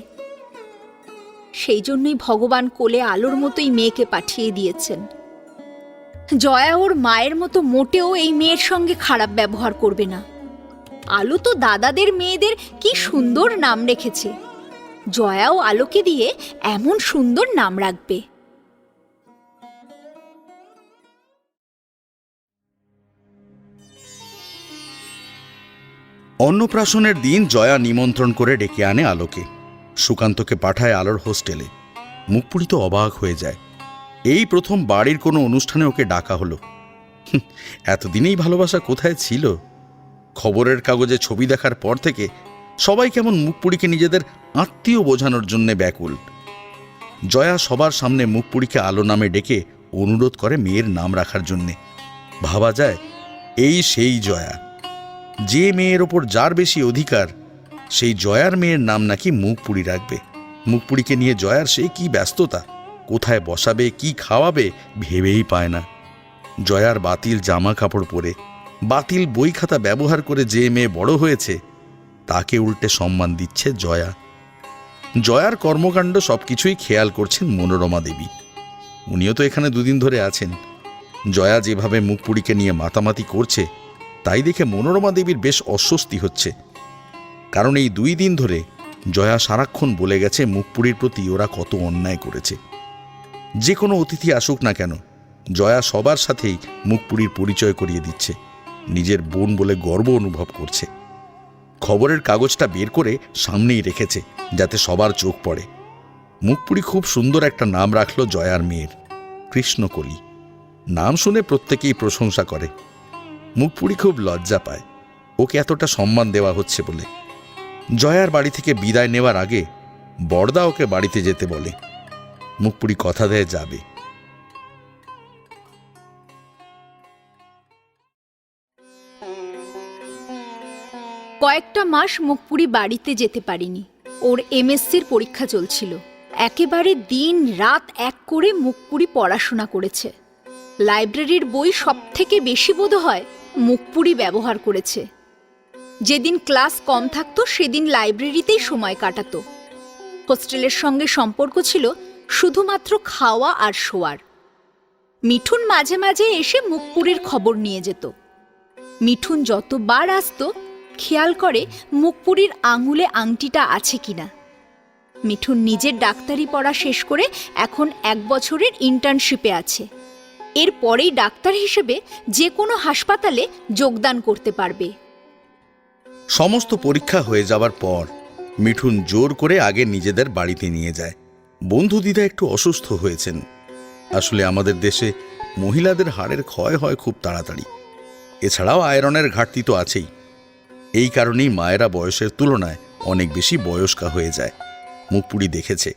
সেই জন্যই ভগবান কোলে আলোর মতোই মেয়েকে পাঠিয়ে দিয়েছেন। জয়া ওর মায়ের মতো মোটেও এই মেয়ের সঙ্গে খারাপ ব্যবহার করবে না। আলো তো দাদাদের মেয়েদের কি সুন্দর নাম রেখেছে, জয়াও আলোকে দিয়ে এমন সুন্দর নাম রাখবে। অন্নপ্রাশনের দিন জয়া নিমন্ত্রণ করে ডেকে আনে আলোকে। সুকান্তকে পাঠায় আলোর হোস্টেলে। মুখপুরি তো অবাক হয়ে যায়। এই প্রথম বাড়ির কোনো অনুষ্ঠানে ওকে ডাকা হলো। এতদিনেই ভালোবাসা কোথায় ছিল? খবরের কাগজে ছবি দেখার পর থেকে সবাই কেমন মুখপুরিকে নিজেদের আত্মীয় বোঝানোর জন্যে ব্যাকুল। জয়া সবার সামনে মুখপুরিকে আলো নামে ডেকে অনুরোধ করে মেয়ের নাম রাখার জন্যে। ভাবা যায় এই সেই জয়া, যে মেয়ের ওপর যার বেশি অধিকার, সেই জয়ার মেয়ের নাম নাকি মুখপুরি রাখবে। মুখপুরিকে নিয়ে জয়ার সেই কি ব্যস্ততা, কোথায় বসাবে, কি খাওয়াবে ভেবেই পায় না। জয়ার বাতিল জামা কাপড় পরে, বাতিল বই খাতা ব্যবহার করে যে মেয়ে বড় হয়েছে, তাকে উল্টে সম্মান দিচ্ছে জয়া। জয়ার কর্মকাণ্ড সবকিছুই খেয়াল করছেন মনোরমা দেবী। উনিও তো এখানে দুদিন ধরে আছেন। জয়া যেভাবে মুখপুরিকে নিয়ে মাতামাতি করছে, তাই দেখে মনোরমা দেবীর বেশ অস্বস্তি হচ্ছে। কারণ এই 2 দিন ধরে জয়া সারাক্ষণ বলে গেছে মুখপুরির প্রতি ওরা কত অন্যায় করেছে। যে কোনো অতিথি আসুক না কেন, জয়া সবার সাথেই মুখপুরির পরিচয় করিয়ে দিচ্ছে। নিজের বোন বলে গর্ব অনুভব করছে। খবরের কাগজটা বের করে সামনেই রেখেছে যাতে সবার চোখ পড়ে। মুখপুরি খুব সুন্দর একটা নাম রাখলো জয়ার মেয়ের, কৃষ্ণকলি। নাম শুনে প্রত্যেকেই প্রশংসা করে। মুখপুরি খুব লজ্জা পায় ওকে এতটা সম্মান দেওয়া হচ্ছে বলে। জয়ার বাড়ি থেকে বিদায় নেওয়ার আগে বড়দা ওকে বাড়িতে যেতে বলে। মুখপুরি কথা দেয় যাবে। কয়েকটা মাস মুখপুরি বাড়িতে যেতে পারিনি। ওর এমএসসির পরীক্ষা চলছিল। একেবারে দিন রাত এক করে মুখপুরি পড়াশোনা করেছে। লাইব্রেরির বই সব থেকে বেশি বোধ হয় মুখপুরি ব্যবহার করেছে। যেদিন ক্লাস কম থাকতো সেদিন লাইব্রেরিতেই সময় কাটাতো। হোস্টেলের সঙ্গে সম্পর্ক ছিল শুধুমাত্র খাওয়া আর শোয়ার। মিঠুন মাঝে মাঝে এসে মুখপুরির খবর নিয়ে যেত। মিঠুন যতবার আসতো খেয়াল করে মুখপুরির আঙুলে আংটিটা আছে কিনা। মিঠুন নিজের ডাক্তারি পড়া শেষ করে এখন 1 বছরের ইন্টার্নশিপে আছে। এরপরেই ডাক্তার হিসেবে যে কোনো হাসপাতালে যোগদান করতে পারবে। সমস্ত পরীক্ষা হয়ে যাবার পর মিঠুন জোর করে আগে নিজেদের বাড়িতে নিয়ে যায়। বন্ধু দিদা একটু অসুস্থ হয়েছেন। আসলে আমাদের দেশে মহিলাদের হাড়ের ক্ষয় হয় খুব তাড়াতাড়ি। এছাড়াও আয়রনের ঘাটতি তো আছেই। এই কারণেই মায়েরা বয়সের তুলনায় অনেক বেশি বয়স্কা হয়ে যায়। মুখপুরি দেখেছে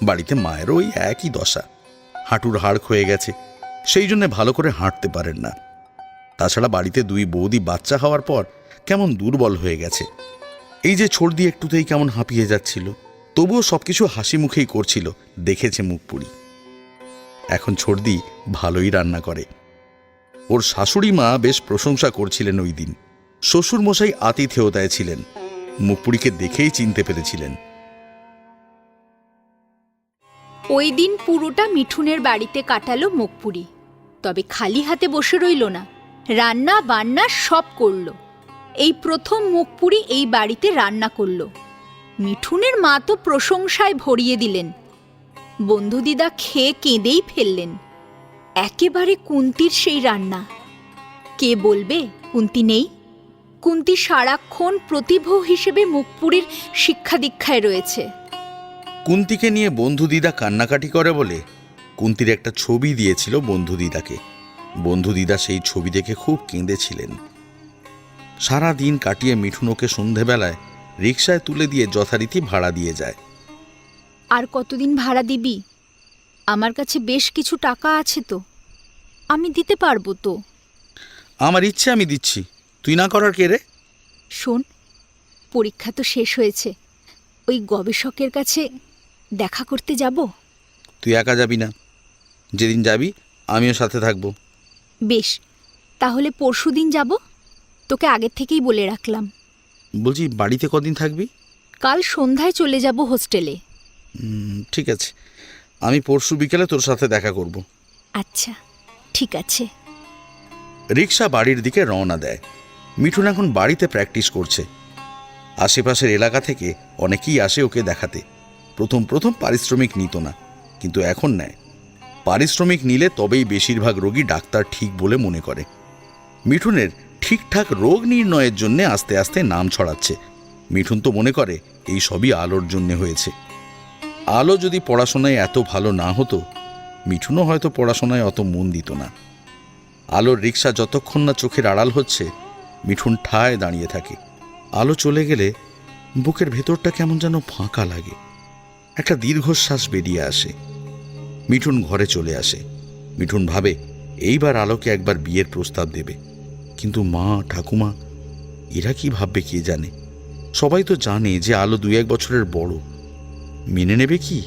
বাড়িতে মায়েরও ওই একই দশা। হাঁটুর হাড় ক্ষয়ে গেছে, সেই জন্য ভালো করে হাঁটতে পারেন না। তাছাড়া বাড়িতে 2 বৌদি বাচ্চা হওয়ার পর কেমন দুর্বল হয়ে গেছে। এই যে সর্দি একটুতেই কেমন হাঁপিয়ে যাচ্ছিল, তবুও সবকিছু হাসি মুখেই করছিল, দেখেছে মুখপুরি। এখন সর্দি ভালোই রান্না করে। ওর শাশুড়ি মা বেশ প্রশংসা করছিলেন ওই দিন। শ্বশুরমশাই আতিথেয়তায় ছিলেন, মুখপুরিকে দেখেই চিনতে পেরেছিলেন। ওই দিন পুরোটা মিঠুনের বাড়িতে কাটালো মুখপুরি। তবে খালি হাতে বসে রইল না, রান্না বান্না সব করল। এই প্রথম মুখপুরি এই বাড়িতে রান্না করল। মিঠুনের মা তো প্রশংসায় ভরিয়ে দিলেন। বন্ধু দিদা খেয়ে কেঁদেই ফেললেন। একেবারে কুন্তির সেই রান্না। কে বলবে কুন্তি নেই? কুন্তি সারাক্ষণ প্রতিভ হিসেবে মুখপুরির শিক্ষা দীক্ষায় রয়েছে। কুন্তিকে নিয়ে বন্ধু দিদা কান্নাকাটি করে বলে কুন্তির একটা ছবি দিয়েছিল বন্ধু দিদাকে। বন্ধু দিদা সেই ছবি দেখে খুব কেঁদেছিলেন। সারা দিন কাটিয়ে মিঠুন ওকে সন্ধেবেলায় রিকশায় তুলে দিয়ে যথারীতি ভাড়া দিয়ে যায়। আর কতদিন ভাড়া দিবি? আমার কাছে বেশ কিছু টাকা আছে তো, আমি দিতে পারবো তো। আমার ইচ্ছে আমি দিচ্ছি, তুই না করার কে রে? শোন, পরীক্ষা তো শেষ হয়েছে, ওই গবেষকের কাছে দেখা করতে যাব। তুই একা যাবি না, যেদিন যাবি আমিও সাথে থাকবো। বেশ, তাহলে পরশুদিন যাব। তোকে আগের থেকেই বলে রাখলাম। বলছি বাড়িতে কদিন থাকবি? কাল সন্ধ্যায় চলে যাব হোস্টেলে। ঠিক আছে, আমি পরশু বিকেলে তোর সাথে দেখা করব। আচ্ছা, ঠিক আছে। রিক্সা বাড়ির দিকে রওনা দেয়। মিঠুন এখন বাড়িতে প্র্যাকটিস করছে। আশেপাশের এলাকা থেকে অনেকেই আসে ওকে দেখাতে। প্রথম প্রথম পারিশ্রমিক নিত না, কিন্তু এখন নেয়। পারিশ্রমিক নিলে তবেই বেশিরভাগ রোগী ডাক্তার ঠিক বলে মনে করে। মিঠুনের ঠিকঠাক রোগ নির্ণয়ের জন্য আস্তে আস্তে নাম ছড়াচ্ছে। মিঠুন তো মনে করে এই সবই আলোর জন্য হয়েছে। আলো যদি পড়াশোনায় এত ভালো না হতো, মিঠুনও হয়তো পড়াশোনায় অত মন দিত না। আলোর রিক্সা যতক্ষণ না চোখের আড়াল হচ্ছে, মিঠুন ঠায় দাঁড়িয়ে থাকে। আলো চলে গেলে বুকের ভেতরটা কেমন যেন ফাঁকা লাগে। একটা দীর্ঘশ্বাস বেরিয়ে আসে। মিঠুন ঘরে চলে আসে। মিঠুন ভাবে এইবার আলোকে একবার বিয়ের প্রস্তাব দেবে, কিন্তু মা ঠাকুমা এরা কি ভাববে কে জানে। সবাই তো জানে যে আলো 2-1 বছরের বড়। মেনে নেবে কি?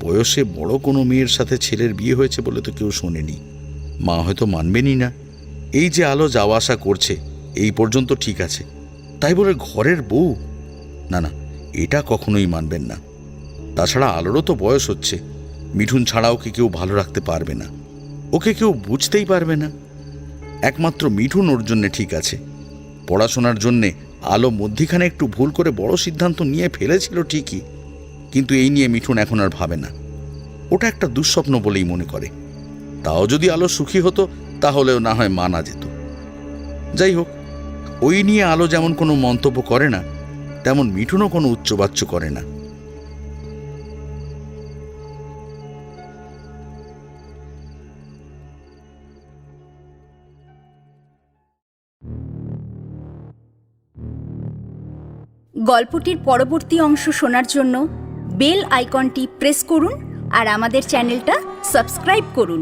বয়সে বড় কোনো মেয়ের সাথে ছেলের বিয়ে হয়েছে বলে তো কেউ শোনেনি। মা হয়তো মানবেনই না। এই যে আলো যাওয়া আসা করছে এই পর্যন্ত ঠিক আছে, তাই বলে ঘরের বউ? না না, এটা কখনোই মানবেন না। তাছাড়া আলোরও তো বয়স হচ্ছে। মিঠুন ছাড়া ওকে কেউ ভালো রাখতে পারবে না, ওকে কেউ বুঝতেই পারবে না। একমাত্র মিঠুন ওর জন্যে ঠিক আছে। পড়াশোনার জন্যে আলো মধ্যিখানে একটু ভুল করে বড় সিদ্ধান্ত নিয়ে ফেলেছিল ঠিকই, কিন্তু এই নিয়ে মিঠুন এখন আর ভাবে না। ওটা একটা দুঃস্বপ্ন বলেই মনে করে। তাও যদি আলো সুখী হতো তাহলেও না হয় মানা যেত। যাই হোক, ওই নিয়ে আলো যেমন কোনো মন্তব্য করে না, তেমন মিঠুনও কোনো উচ্চবাচ্য করে না। গল্পটির পরবর্তী অংশ শোনার জন্য বেল আইকনটি প্রেস করুন আর আমাদের চ্যানেলটা সাবস্ক্রাইব করুন।